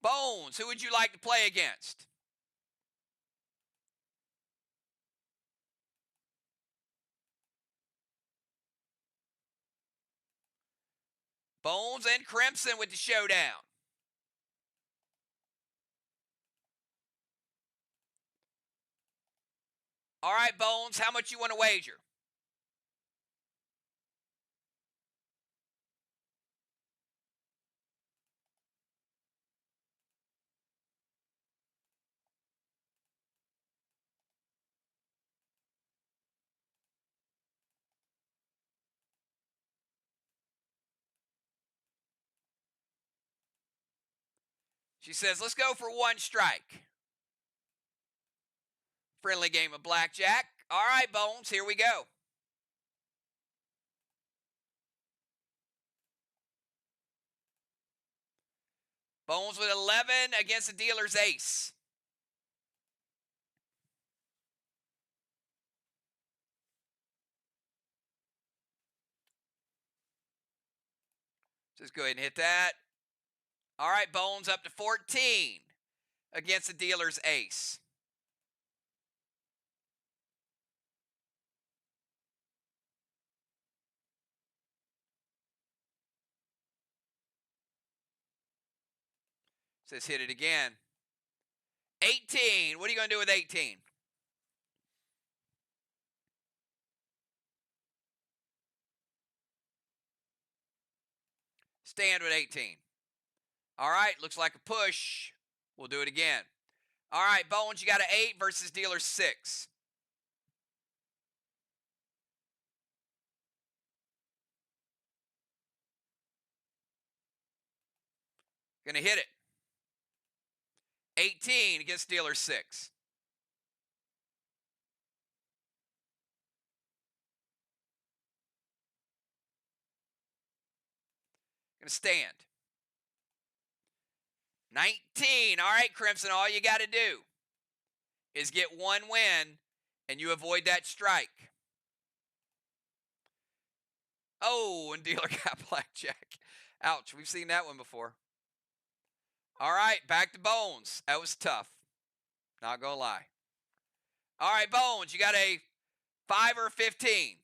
Bones, who would you like to play against? Bones and Crimson with the showdown. All right, Bones, how much you want to wager? She says, let's go for 1 strike. Friendly game of blackjack. All right, Bones, here we go. Bones with 11 against the dealer's ace. Just go ahead and hit that. All right, Bones up to 14 against the dealer's ace. Says hit it again. 18. What are you going to do with 18? Stand with 18. All right, looks like a push. We'll do it again. All right, Bones, you got an 8 versus dealer 6. Going to hit it. 18 against dealer 6. Going to stand. 19. All right, Crimson, all you got to do is get one win, and you avoid that strike. Oh, and dealer got blackjack. Ouch, we've seen that one before. All right, back to Bones. That was tough. Not going to lie. All right, Bones, you got a 5 or 15.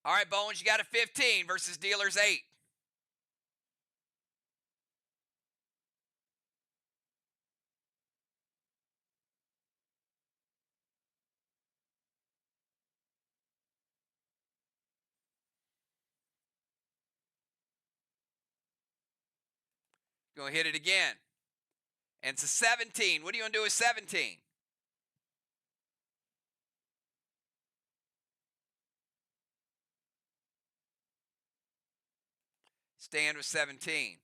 All right, Bones, you got a 15 versus dealer's 8. Going to hit it again. And it's a 17. What are you going to do with 17? Stand with 17.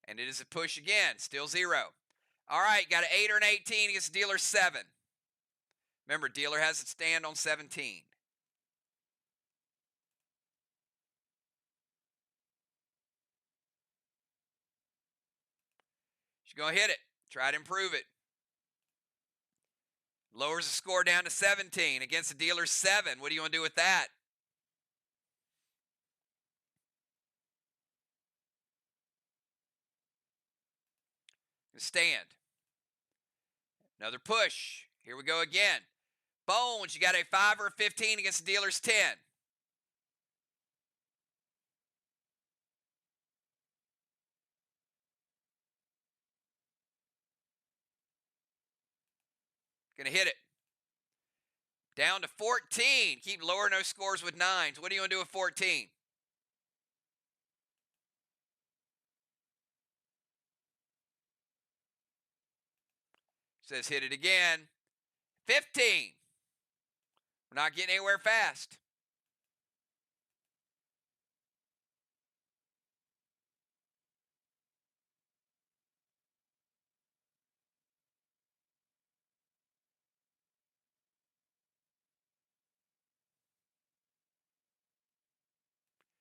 And it is a push again. Still 0. All right, got an 8 or an 18 against dealer 7. Remember, dealer has it stand on 17. She's going to hit it. Try to improve it. Lowers the score down to 17 against the dealer 7. What do you want to do with that? Stand. Another push. Here we go again. Bones, you got a 5 or a 15 against the dealer's 10. Gonna hit it. Down to 14. Keep lowering those scores with 9s. What do you want to do with 14? Says hit it again. 15. We're not getting anywhere fast.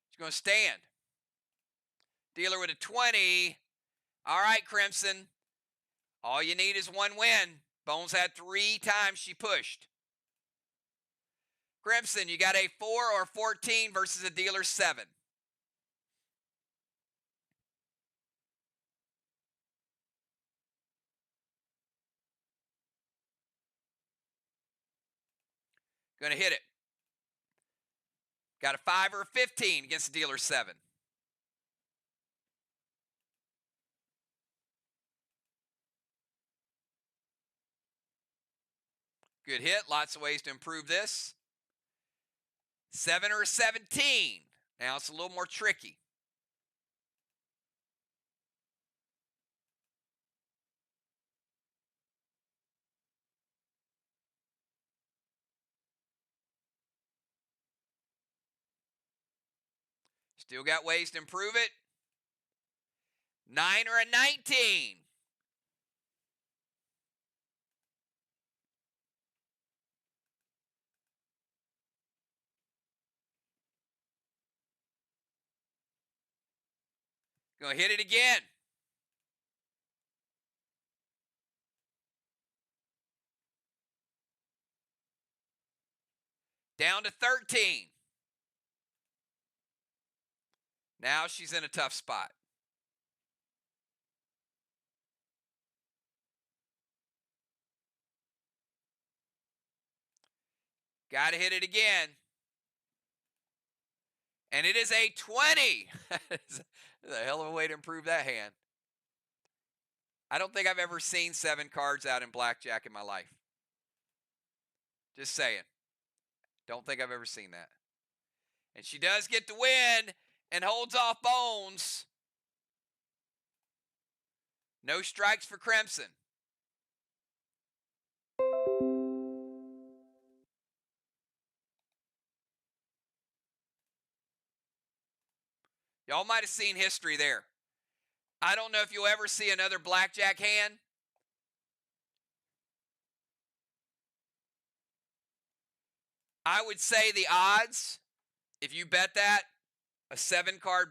She's going to stand. Dealer with a 20. All right, Crimson. All you need is one win. Bones had 3 times she pushed. Crimson, you got a 4 or 14 versus a dealer 7. Going to hit it. Got a 5 or a 15 against the dealer 7. Good hit. Lots of ways to improve this. 7 or a 17. Now it's a little more tricky. Still got ways to improve it. 9 or a 19. Gonna hit it again. Down to 13. Now she's in a tough spot. Got to hit it again. And it is a 20. That's a hell of a way to improve that hand. I don't think I've ever seen 7 cards out in blackjack in my life. Just saying. Don't think I've ever seen that. And she does get the win and holds off Bones. No strikes for Crimson. Y'all might have seen history there. I don't know if you'll ever see another blackjack hand I would say the odds, if you bet that, a 7 card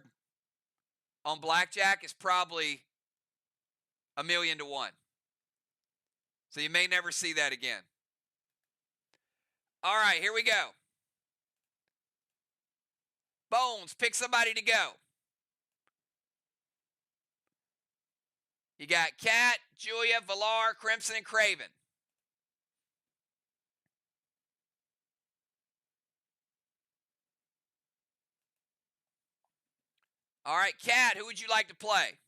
on blackjack is probably 1,000,000 to 1. So you may never see that again. All right, here we go. Bones, pick somebody to go. You got Cat, Julia, Valar, Crimson, and Craven. All right, Cat, who would you like to play?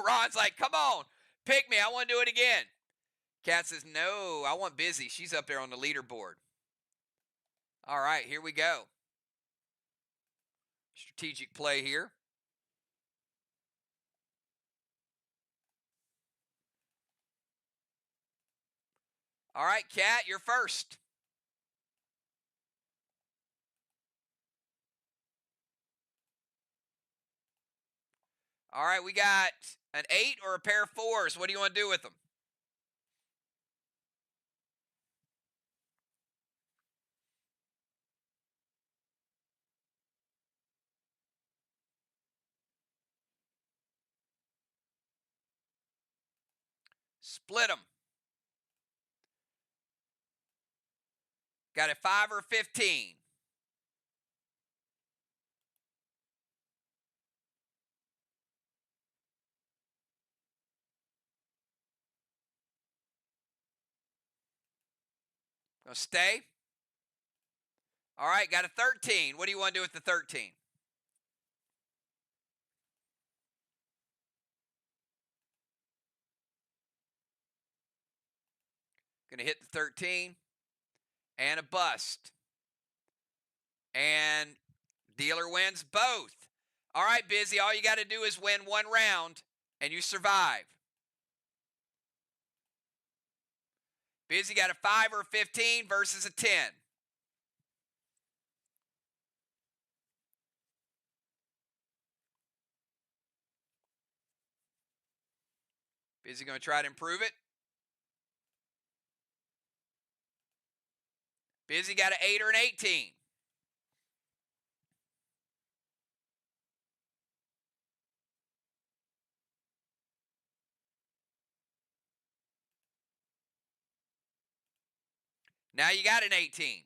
Ron's like, come on, pick me. I want to do it again. Cat says, no, I want Busy. She's up there on the leaderboard. All right, here we go. Strategic play here. All right, Cat, you're first. All right, we got an 8 or a pair of 4s. What do you want to do with them? Split them. Got a 5 or 15. Gonna stay. All right, got a 13. What do you want to do with the 13? Gonna hit the 13 and a bust. And dealer wins both. All right, Busy, all you got to do is win one round and you survive. Busy got a 5 or 15 versus a 10. Busy going to try to improve it. Busy got an 8 or an 18. Now you got an 18.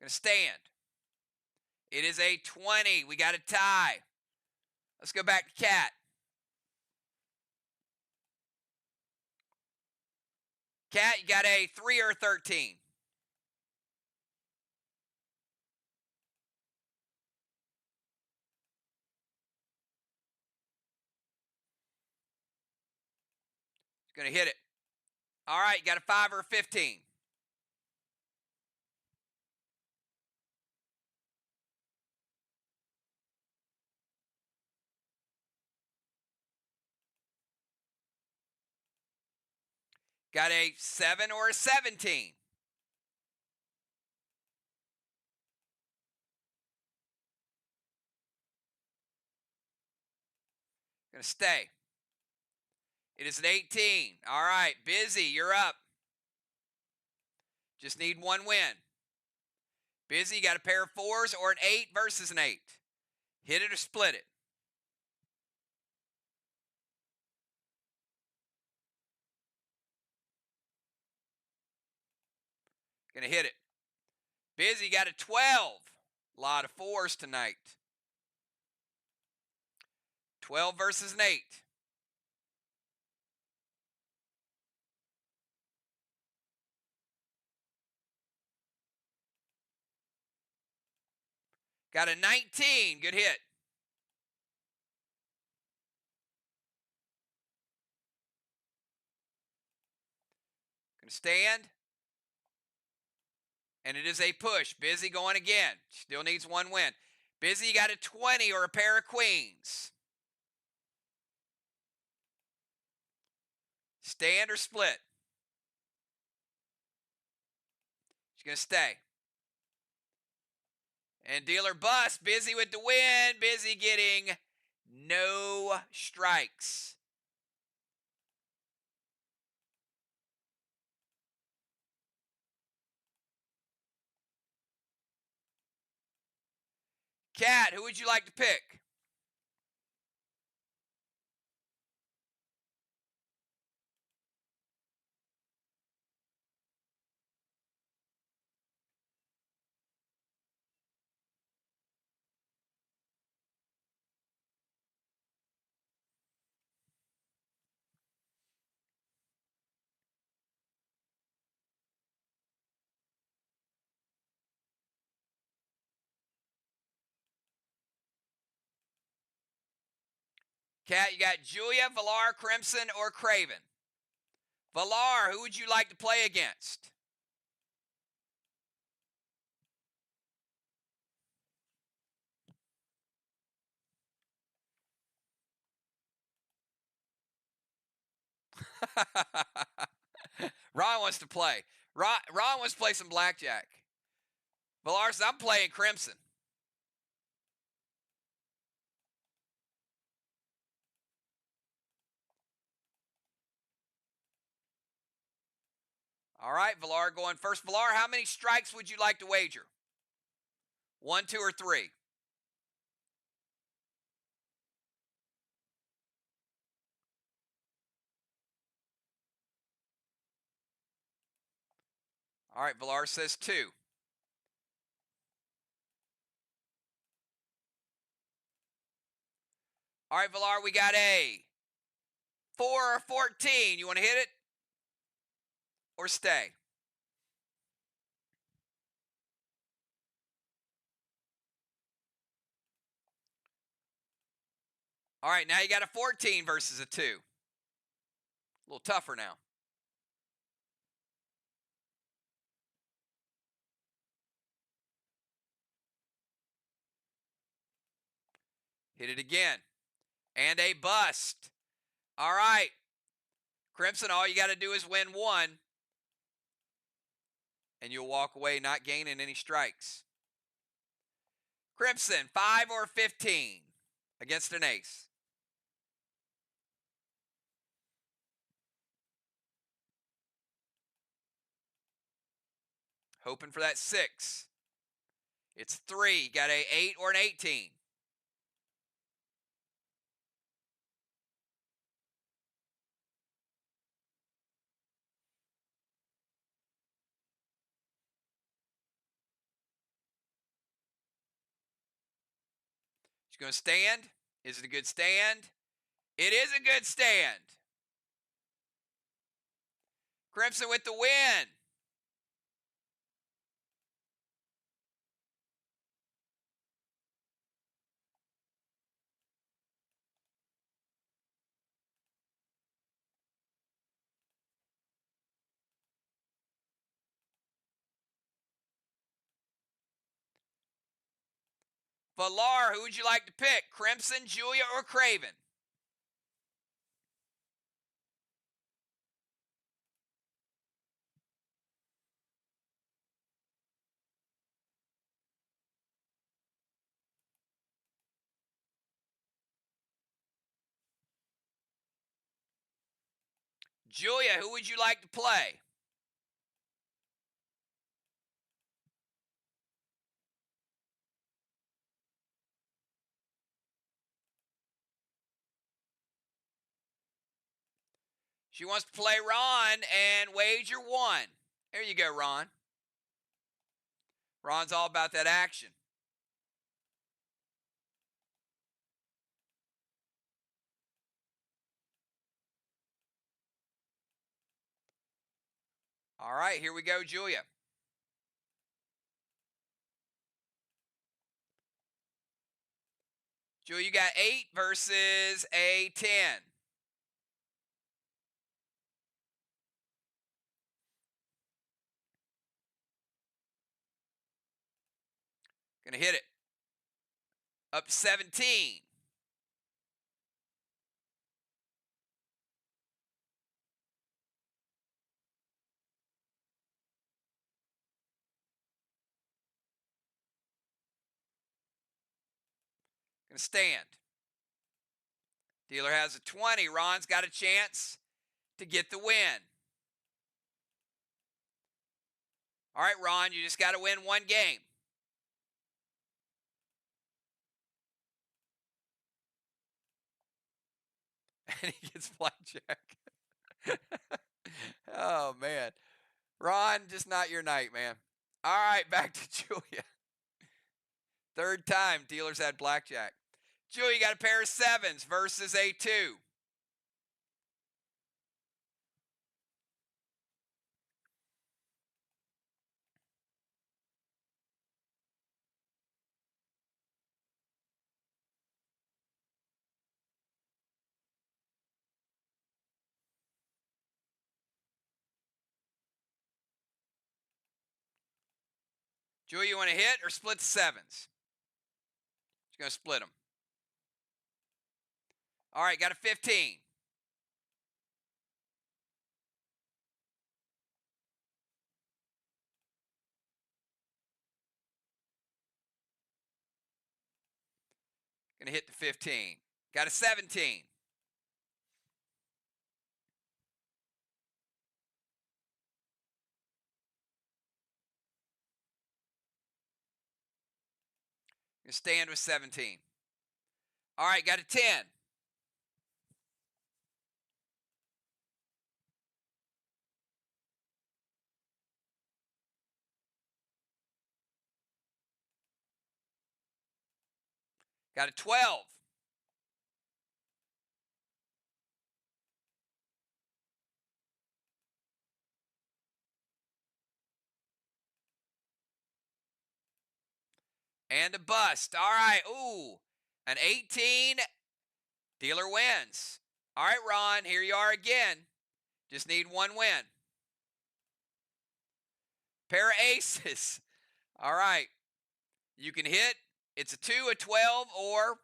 Going to stand. It is a 20. We got a tie. Let's go back to Cat. Cat, you got a 3 or a 13. Going to hit it. All right, you got a 5 or a 15. Got a 7 or a 17. Going to stay. It is an 18. All right, Busy, you're up. Just need one win. Busy, got a pair of 4s or an 8 versus an 8. Hit it or split it. Gonna hit it. Busy, got a 12. A lot of 4s tonight. 12 versus an 8. Got a 19. Good hit. Gonna stand. And it is a push. Busy going again. Still needs one win. Busy, you got a 20 or a pair of queens. Stand or split? She's going to stay. And dealer bust. Busy with the win. Busy getting no strikes. Cat, who would you like to pick? Cat, you got Julia, Villar, Crimson, or Craven? Villar, who would you like to play against? Ron wants to play. Ron wants to play some blackjack. Villar says, I'm playing Crimson. All right, Villar going first. Villar, how many strikes would you like to wager? 1, 2, or 3? All right, Villar says 2. All right, Villar, we got a 4 or 14. You want to hit it or stay? All right, now you got a 14 versus a 2. A little tougher now. Hit it again. And a bust. All right. Crimson, all you got to do is win 1. And you'll walk away not gaining any strikes. Crimson, 5 or 15 against an ace. Hoping for that 6. It's 3. Got a 8 or an 18. She's going to stand. Is it a good stand? It is a good stand. Crimson with the win. Villar, who would you like to pick? Crimson, Julia, or Craven? Julia, who would you like to play? She wants to play Ron and wager 1. There you go, Ron. Ron's all about that action. All right, here we go, Julia. Julia, you got 8 versus a 10. Gonna hit it. Up 17. Gonna stand. Dealer has a 20. Ron's got a chance to get the win. All right, Ron, you just got to win one game. And he gets blackjack. Oh, man. Ron, just not your night, man. All right, back to Julia. Third time dealers had blackjack. Julia got a pair of sevens versus a 2. Julia, you want to hit or split the sevens? She's going to split them. All right, got a 15. Going to hit the 15. Got a 17. Going to stand with 17. All right, got a 10. Got a 12. And a bust. All right. Ooh, an 18. Dealer wins. All right, Ron, here you are again. Just need one win. Pair of aces. All right. You can hit. It's a 2, a 12, or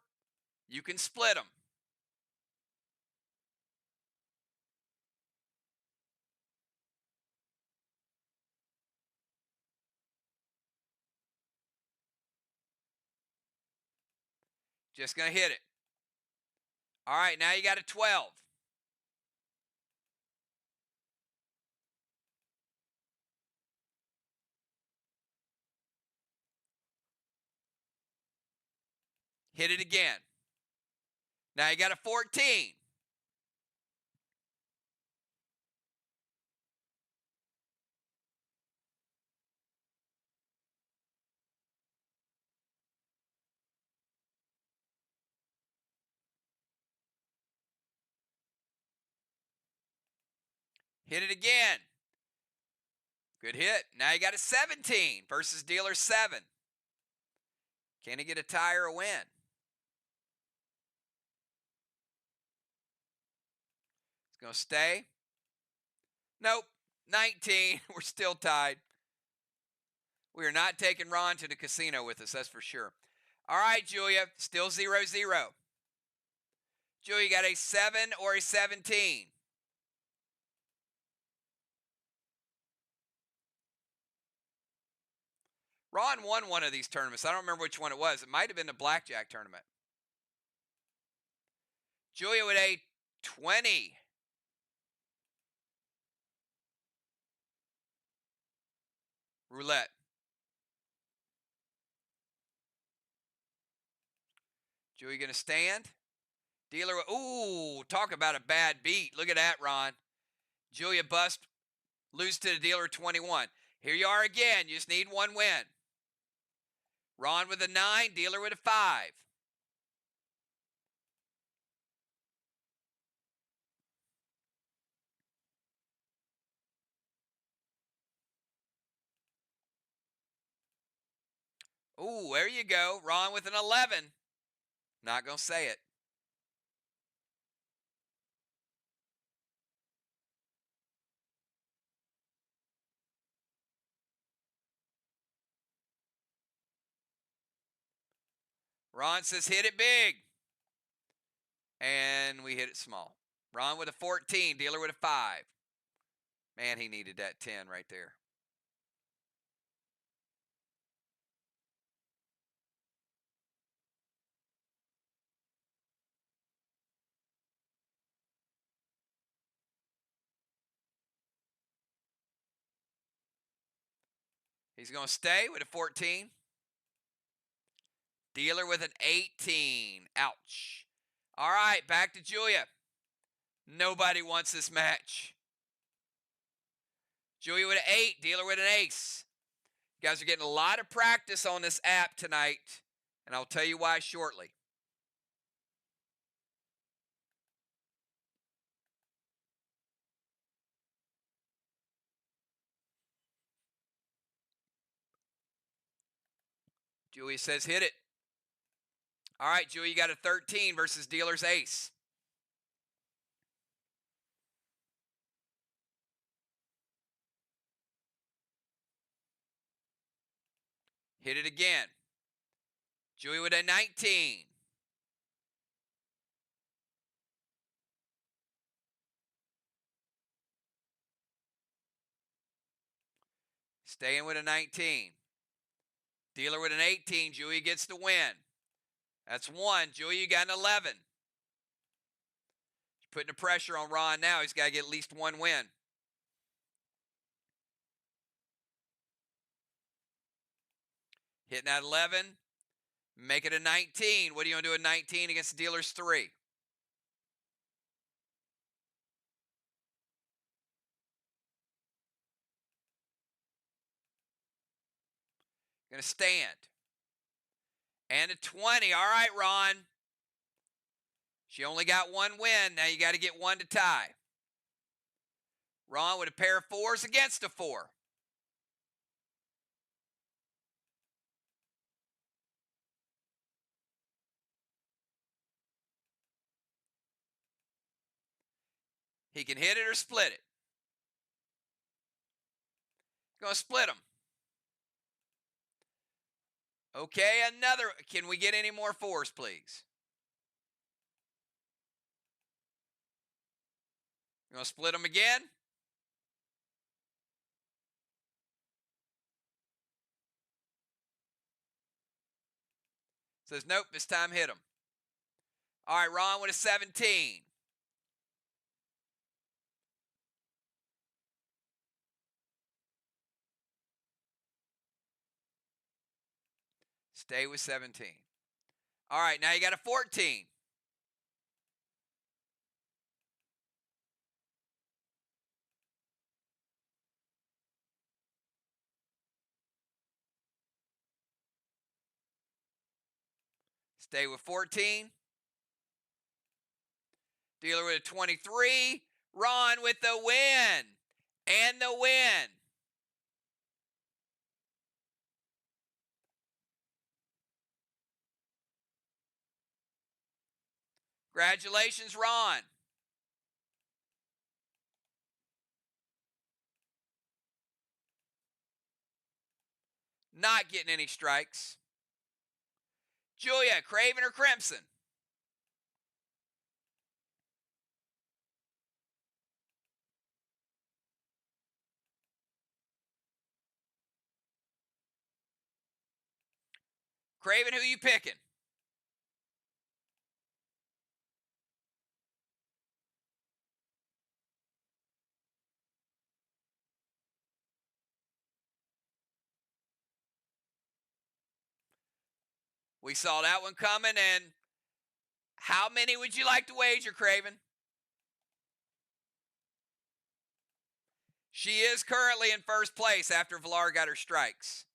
you can split them. Just going to hit it. All right, now you got a 12. Hit it again. Now you got a 14. Hit it again. Good hit. Now you got a 17 versus dealer 7. Can he get a tie or a win? It's going to stay. Nope. 19. We're still tied. We are not taking Ron to the casino with us, that's for sure. All right, Julia, still 0-0. Julia, got a 7 or a 17? Ron won one of these tournaments. I don't remember which one it was. It might have been the blackjack tournament. Julia with a 20. Roulette. Julia going to stand. Dealer, ooh, talk about a bad beat. Look at that, Ron. Julia bust, lose to the dealer 21. Here you are again. You just need one win. Ron with a 9, dealer with a 5. Ooh, there you go. Ron with an 11. Not going to say it. Ron says hit it big. And we hit it small. Ron with a 14, dealer with a 5. Man, he needed that 10 right there. He's going to stay with a 14. Dealer with an 18. Ouch. All right, back to Julia. Nobody wants this match. Julia with an 8. Dealer with an ace. You guys are getting a lot of practice on this app tonight, and I'll tell you why shortly. Julia says hit it. All right, Julia, you got a 13 versus dealer's ace. Hit it again. Julia with a 19. Staying with a 19. Dealer with an 18. Julia gets the win. That's 1. Julia, you got an 11. Putting the pressure on Ron now. He's got to get at least 1 win. Hitting that 11. Make it a 19. What are you going to do at 19 against the dealer's 3? Going to stand. And a 20. All right, Ron. She only got 1 win. Now you got to get 1 to tie. Ron with a pair of 4s against a 4. He can hit it or split it. Going to split them. Okay, another. Can we get any more 4s, please? You want to split them again? Says, nope, this time hit them. All right, Ron with a 17. Stay with 17. All right, now you got a 14. Stay with 14. Dealer with a 23. Ron with the win. And the win. Congratulations, Ron. Not getting any strikes. Julia, Craven or Crimson? Craven, who you picking? We saw that one coming, and how many would you like to wager, Craven? She is currently in first place after Villar got her strikes.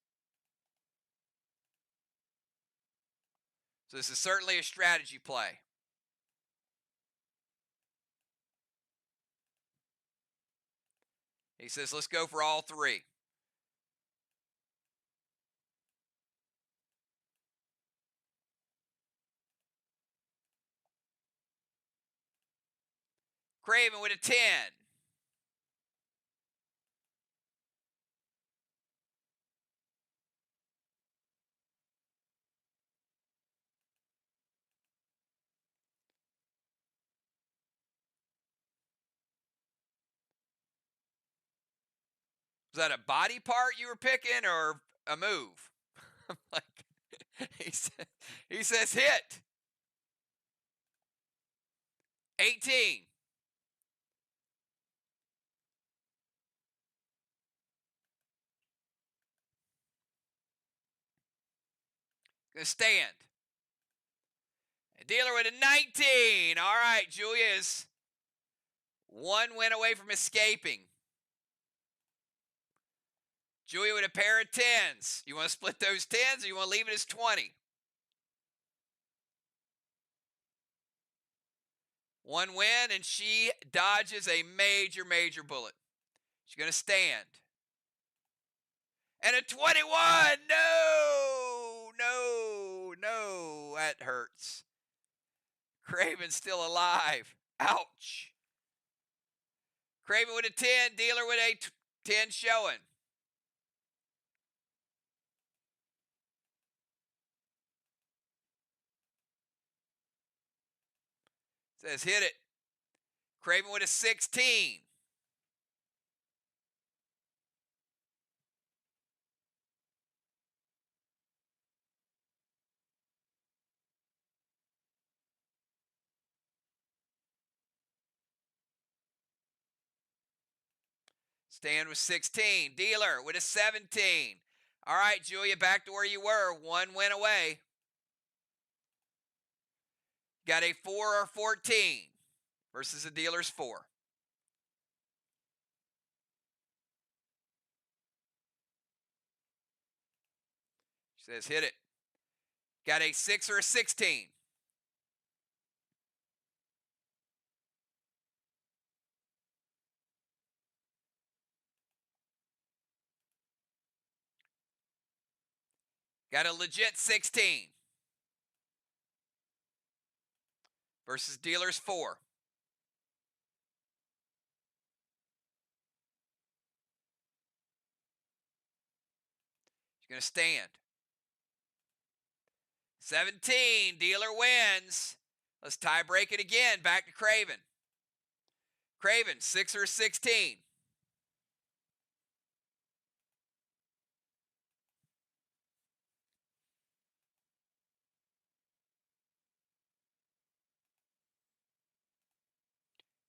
So this is certainly a strategy play. He says, let's go for all 3. Craven with a 10. Was that a body part you were picking or a move? I'm like, he says hit. 18. Gonna stand. A dealer with a 19. All right, Julia is one win away from escaping. Julia with a pair of 10s. You want to split those 10s or you want to leave it as 20? One win, and she dodges a major, major bullet. She's going to stand. And a 21. No, no, no. That hurts. Craven's still alive. Ouch. Craven with a 10. Dealer with a 10 showing. Says hit it. Craven with a 16. Stand with 16. Dealer with a 17. All right, Julia, back to where you were. One win away. Got a 4 or 14 versus the dealer's 4. She says hit it. Got a 6 or a 16. Got a legit 16 versus dealer's 4. She's going to stand. 17. Dealer wins. Let's tie break it again. Back to Craven. Craven, 6 or 16.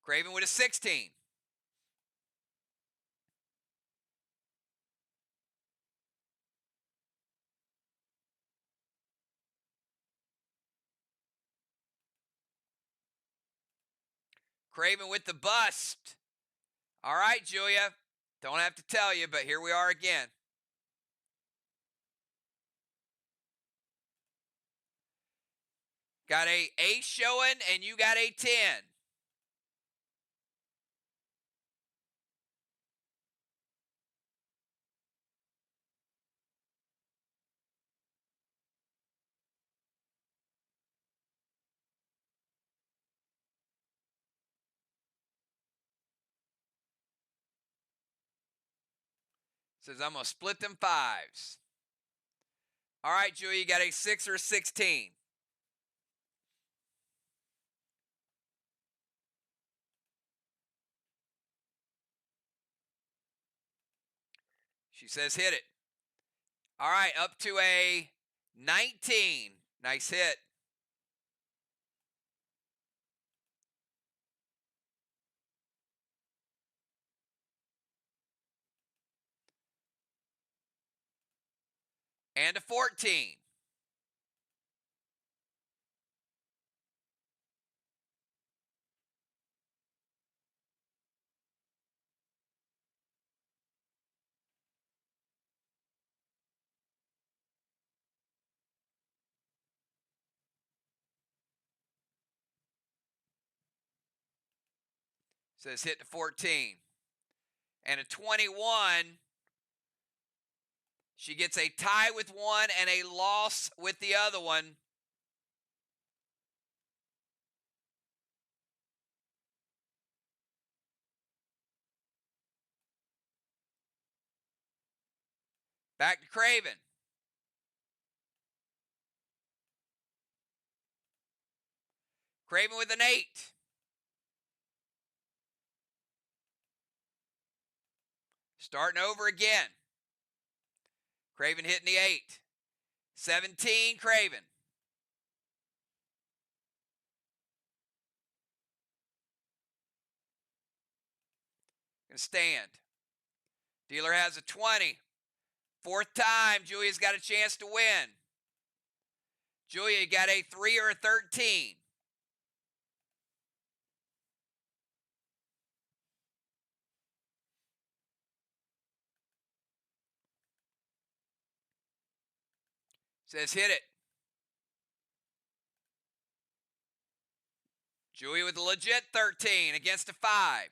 Craven with a 16. Craven with the bust. All right, Julia. Don't have to tell you, but here we are again. Got a ace showing, and you got a 10. Says I'm going to split them 5s. All right, Julia, you got a 6 or a 16. She says hit it. All right, up to a 19. Nice hit. And a 14. Says hit to 14. And a 21. She gets a tie with one and a loss with the other one. Back to Craven. Craven with an 8. Starting over again. Craven hitting the 8. 17, Craven. Gonna stand. Dealer has a 20. Fourth time, Julia's got a chance to win. Julia, you got a 3 or a 13. Says hit it. Julia with a legit 13 against a 5.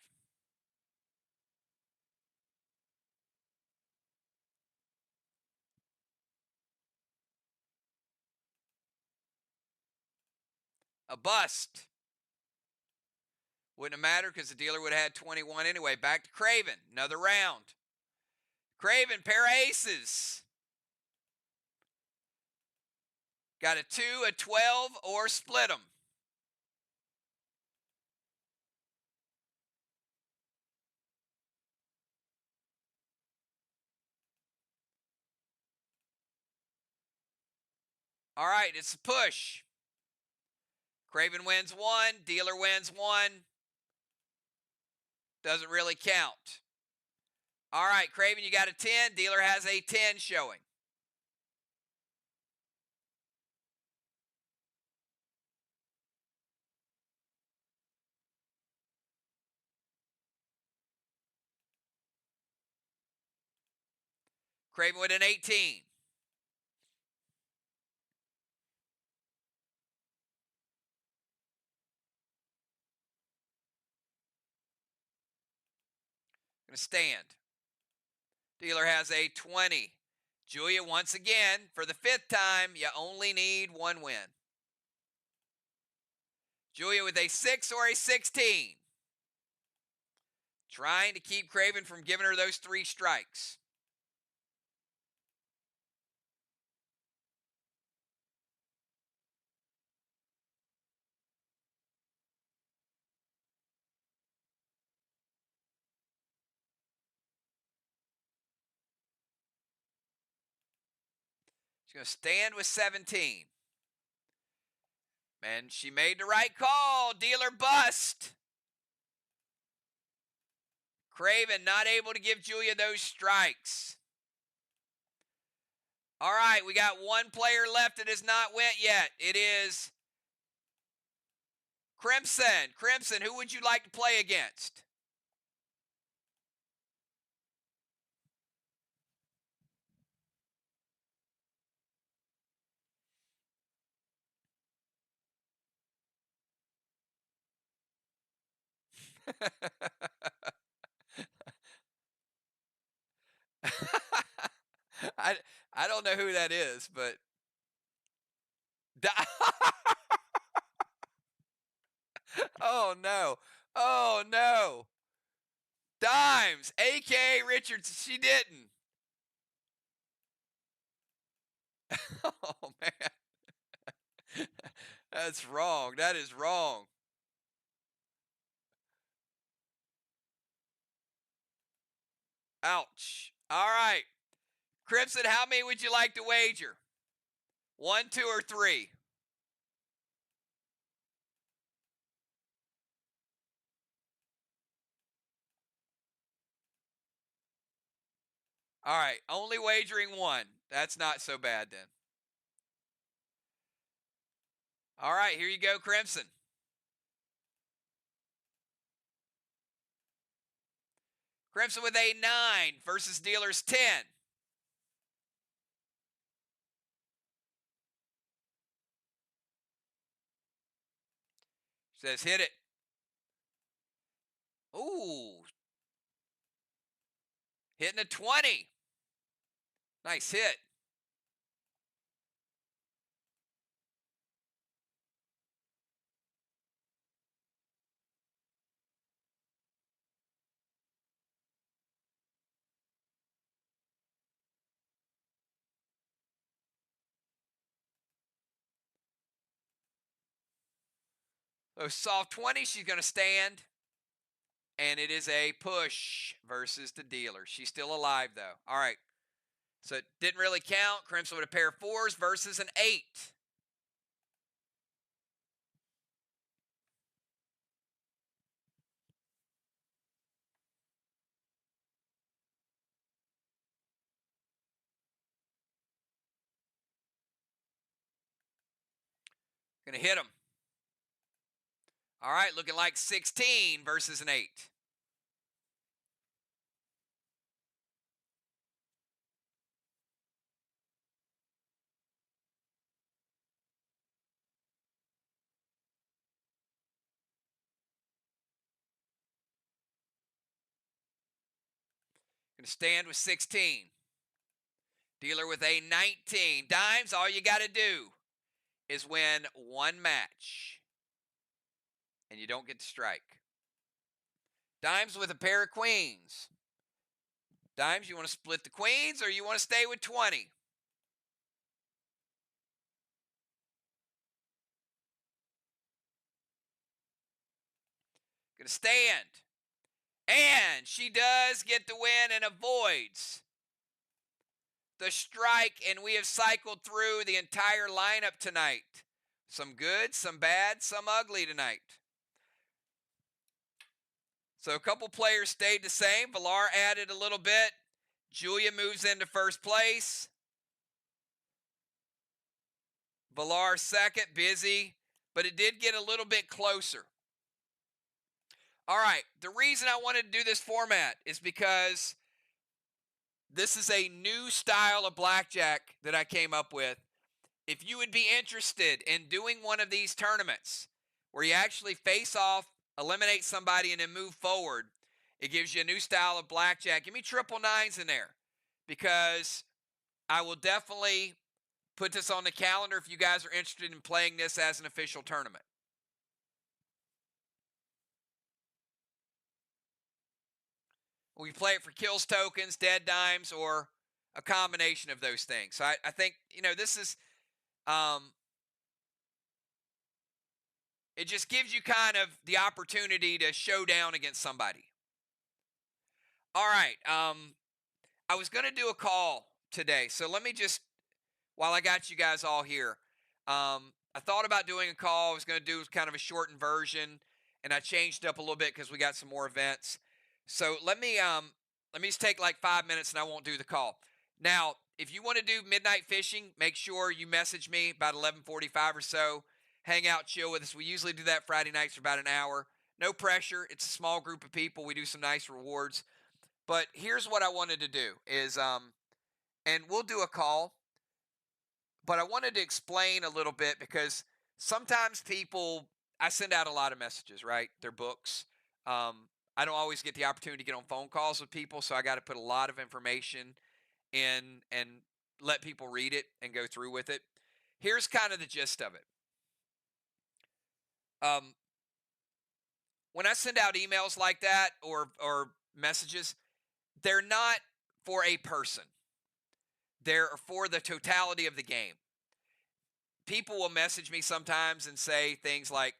A bust. Wouldn't have mattered because the dealer would have had 21 anyway. Back to Craven. Another round. Craven, pair of aces. Got a 2, a 12, or split them. All right, it's a push. Craven wins 1, dealer wins 1. Doesn't really count. All right, Craven, you got a 10. Dealer has a 10 showing. Craven with an 18. Gonna stand. Dealer has a 20. Julia, once again, for the 5th time, you only need 1 win. Julia with a 6 or a 16. Trying to keep Craven from giving her those 3 strikes. She's going to stand with 17. And she made the right call. Dealer bust. Craven not able to give Julia those strikes. All right, we got 1 player left that has not went yet. It is Crimson. Crimson, who would you like to play against? I I don't know who that is, but oh no. Oh no. Dimes, AK Richards, she didn't. Oh man. That's wrong. That is wrong. Ouch. All right. Crimson, how many would you like to wager? 1, 2, or 3? All right, only wagering 1. That's not so bad then. All right, here you go, Crimson. Crimson with a 9 versus dealer's 10. Says hit it. Ooh. Hitting a 20. Nice hit. So soft 20, she's going to stand. And it is a push versus the dealer. She's still alive, though. All right. So it didn't really count. Crimson with a pair of 4s versus an 8. Gonna hit him. All right, looking like 16 versus an 8. Gonna stand with 16. Dealer with a 19. Dimes, all you got to do is win one match. And you don't get to strike. Dimes with a pair of queens. Dimes, you want to split the queens or you want to stay with 20? Gonna stand. And she does get the win and avoids the strike. And we have cycled through the entire lineup tonight. Some good, some bad, some ugly tonight. So a couple players stayed the same. Villar added a little bit. Julia moves into first place. Villar second, busy, but it did get a little bit closer. All right, the reason I wanted to do this format is because this is a new style of blackjack that I came up with. If you would be interested in doing one of these tournaments where you actually face off, eliminate somebody, and then move forward, it gives you a new style of blackjack. Give me triple nines in there because I will definitely put this on the calendar if you guys are interested in playing this as an official tournament. We play it for kills tokens, dead dimes, or a combination of those things. So I think, this is, it just gives you kind of the opportunity to show down against somebody. All right. I was going to do a call today. So let me just, while I got you guys all here, I thought about doing a call. I was going to do kind of a shortened version, and I changed it up a little bit because we got some more events. So let me just take like 5 minutes, and I won't do the call. Now, if you want to do midnight fishing, make sure you message me about 11:45 or so. Hang out, chill with us. We usually do that Friday nights for about an hour. No pressure. It's a small group of people. We do some nice rewards. But here's what I wanted to do is, and we'll do a call, but I wanted to explain a little bit because sometimes people, I send out a lot of messages, right? They're books. I don't always get the opportunity to get on phone calls with people, so I got to put a lot of information in and let people read it and go through with it. Here's kind of the gist of it. Um, when I send out emails like that or messages, they're not for a person. They're for the totality of the game. People will message me sometimes and say things like,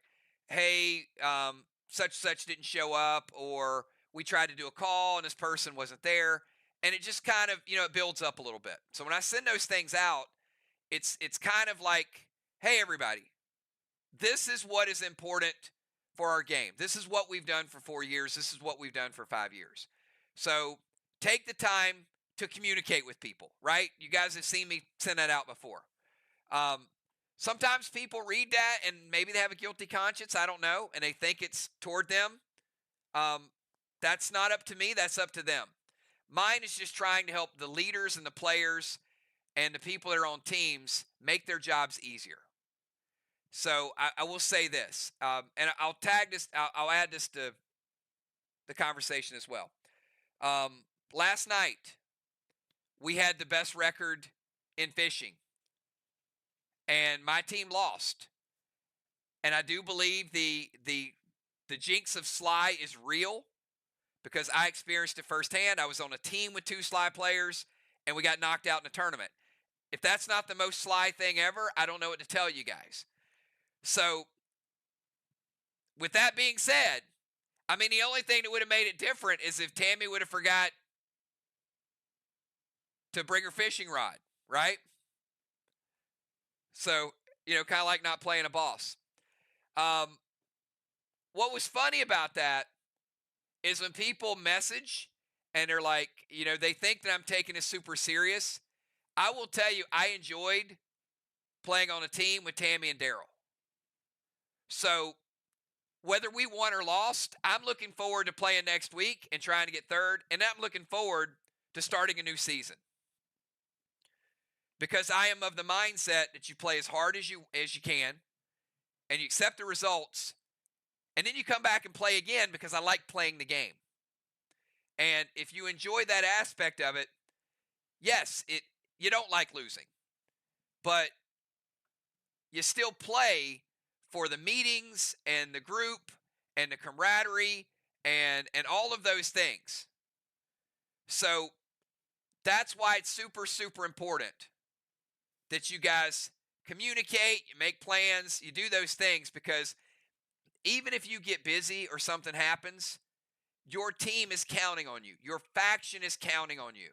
hey, such didn't show up, or we tried to do a call and this person wasn't there. And it just kind of, it builds up a little bit. So when I send those things out, it's kind of like, hey, everybody, this is what is important for our game. This is what we've done for 4 years. This is what we've done for 5 years. So take the time to communicate with people, right? You guys have seen me send that out before. Sometimes people read that and maybe they have a guilty conscience. I don't know. And they think it's toward them. That's not up to me. That's up to them. Mine is just trying to help the leaders and the players and the people that are on teams make their jobs easier. So I will say this, and I'll tag this. I'll add this to the conversation as well. Last night, we had the best record in fishing, and my team lost. And I do believe the jinx of Sly is real because I experienced it firsthand. I was on a team with 2 Sly players, and we got knocked out in the tournament. If that's not the most Sly thing ever, I don't know what to tell you guys. So, with that being said, I mean, the only thing that would have made it different is if Tammy would have forgot to bring her fishing rod, right? So, kind of like not playing a boss. Um, what was funny about that is when people message and they're like, they think that I'm taking this super serious. I will tell you, I enjoyed playing on a team with Tammy and Daryl. So whether we won or lost, I'm looking forward to playing next week and trying to get third. And I'm looking forward to starting a new season because I am of the mindset that you play as hard as you can and you accept the results. And then you come back and play again because I like playing the game. And if you enjoy that aspect of it, yes, you don't like losing, but you still play for the meetings and the group and the camaraderie and all of those things. So that's why it's super super important that you guys communicate, you make plans, you do those things because even if you get busy or something happens, your team is counting on you. Your faction is counting on you.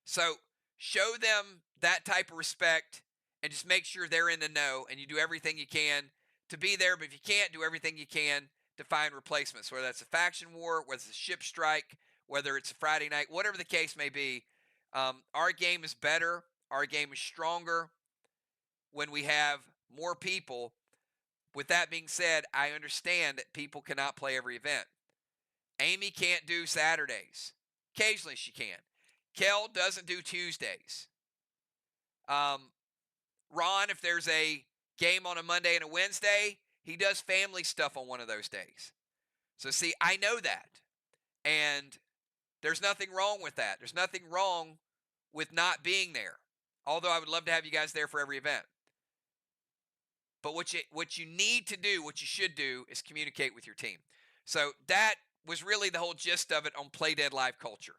So show them that type of respect and just make sure they're in the know and you do everything you can to be there. But if you can't, do everything you can to find replacements, whether that's a faction war, whether it's a ship strike, whether it's a Friday night, whatever the case may be. Our game is better. Our game is stronger when we have more people. With that being said, I understand that people cannot play every event. Amy can't do Saturdays. Occasionally she can. Kel doesn't do Tuesdays. Um, Ron, if there's a game on a Monday and a Wednesday, he does family stuff on one of those days. So, see, I know that. And there's nothing wrong with that. There's nothing wrong with not being there. Although I would love to have you guys there for every event. But what you need to do, what you should do, is communicate with your team. So that was really the whole gist of it on Play Dead Live culture.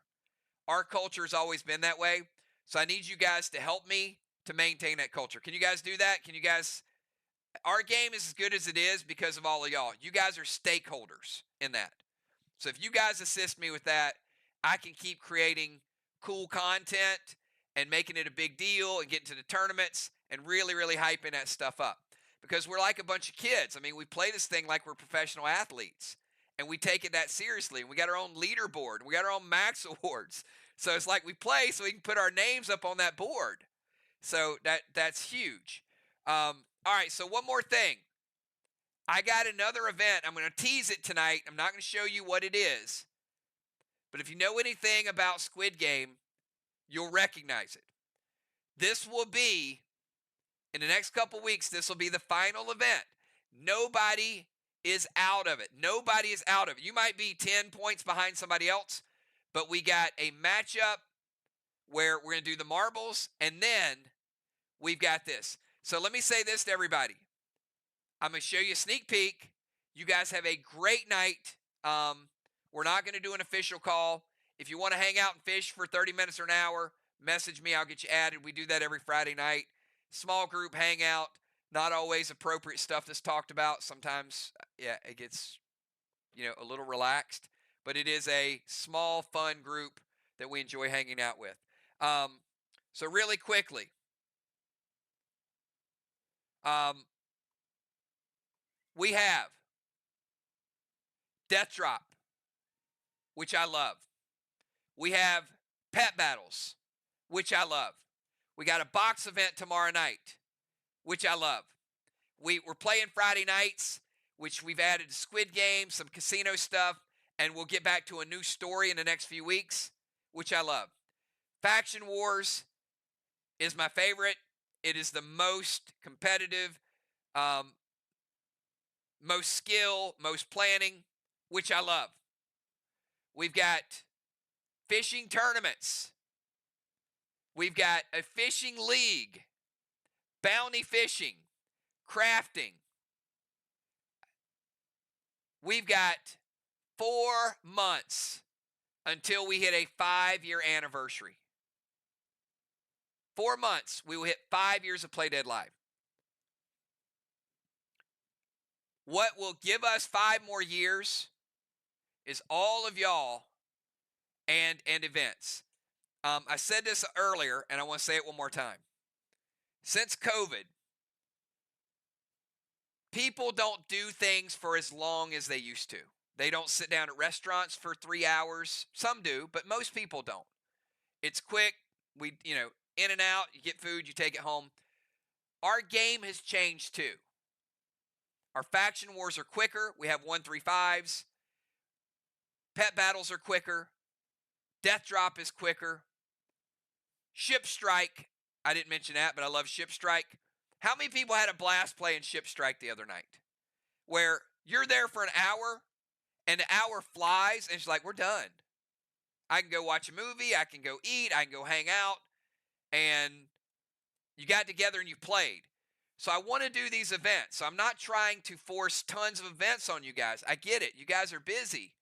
Our culture has always been that way. So I need you guys to help me to maintain that culture. Can you guys do that? Can you guys? Our game is as good as it is because of all of y'all. You guys are stakeholders in that. So if you guys assist me with that, I can keep creating cool content and making it a big deal and getting to the tournaments and really, really hyping that stuff up. Because we're like a bunch of kids. I mean, we play this thing like we're professional athletes and we take it that seriously. We got our own leaderboard. We got our own max awards. So it's like we play so we can put our names up on that board. So that's huge. All right, so one more thing. I got another event. I'm going to tease it tonight. I'm not going to show you what it is. But if you know anything about Squid Game, you'll recognize it. This will be, in the next couple weeks, this will be the final event. Nobody is out of it. Nobody is out of it. You might be 10 points behind somebody else, but we got a matchup where we're going to do the marbles, and then we've got this. So let me say this to everybody. I'm going to show you a sneak peek. You guys have a great night. We're not going to do an official call. If you want to hang out and fish for 30 minutes or an hour, message me. I'll get you added. We do that every Friday night. Small group hangout. Not always appropriate stuff that's talked about. Sometimes, yeah, it gets, a little relaxed. But it is a small, fun group that we enjoy hanging out with. So really quickly, we have Death Drop, which I love. We have Pet Battles, which I love. We got a box event tomorrow night, which I love. We're playing Friday nights, which we've added Squid Game, some casino stuff, and we'll get back to a new story in the next few weeks, which I love. Faction Wars is my favorite. It is the most competitive, most skill, most planning, which I love. We've got fishing tournaments. We've got a fishing league, bounty fishing, crafting. We've got 4 months until we hit a 5-year anniversary. 4 months, we will hit 5 years of Play Dead Live. What will give us 5 more years is all of y'all and events. I said this earlier, and I want to say it one more time. Since COVID, people don't do things for as long as they used to. They don't sit down at restaurants for 3 hours. Some do, but most people don't. It's quick. In and out, you get food, you take it home. Our game has changed too. Our faction wars are quicker. We have 135s. Pet battles are quicker. Death drop is quicker. Ship strike. I didn't mention that, but I love ship strike. How many people had a blast playing ship strike the other night? Where you're there for an hour and the hour flies and it's like, we're done. I can go watch a movie. I can go eat. I can go hang out. And you got together and you played. So I want to do these events. So I'm not trying to force tons of events on you guys. I get it. You guys are busy.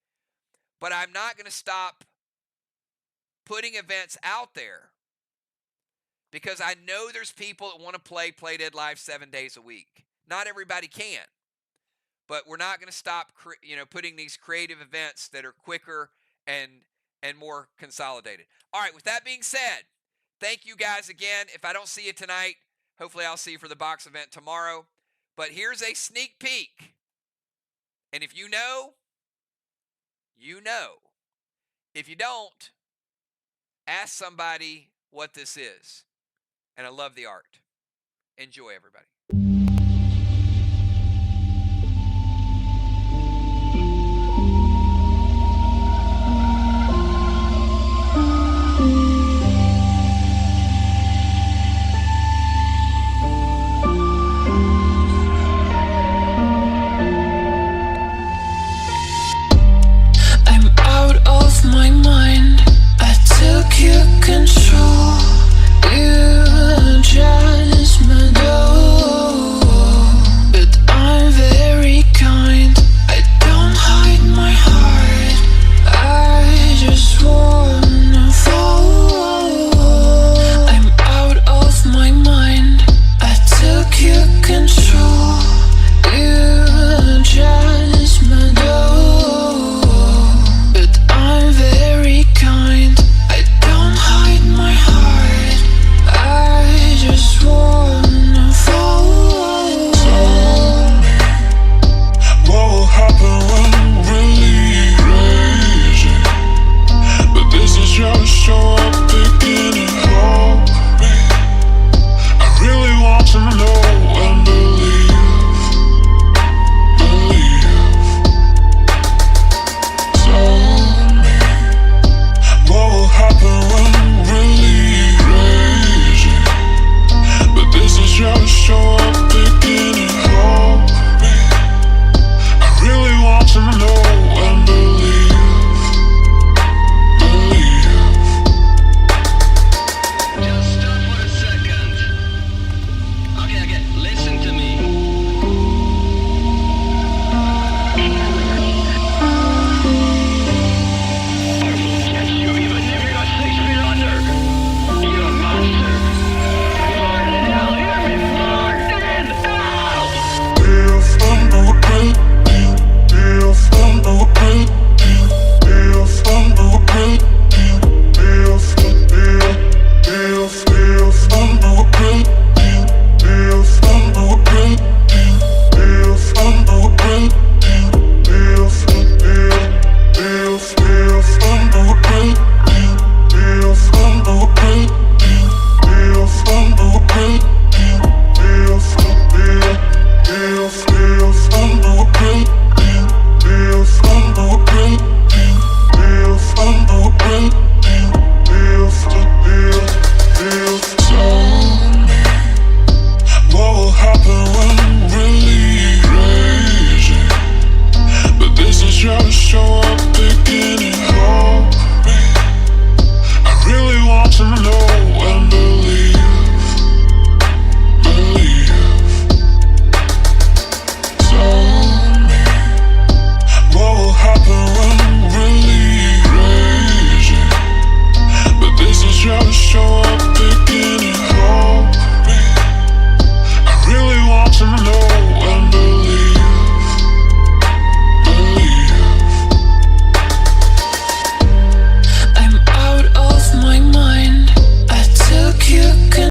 But I'm not going to stop putting events out there because I know there's people that want to play Dead Live 7 days a week. Not everybody can. But we're not going to stop putting these creative events that are quicker and more consolidated. All right, with that being said, thank you guys again. If I don't see you tonight, hopefully I'll see you for the box event tomorrow. But here's a sneak peek. And if you know, you know. If you don't, ask somebody what this is. And I love the art. Enjoy, everybody.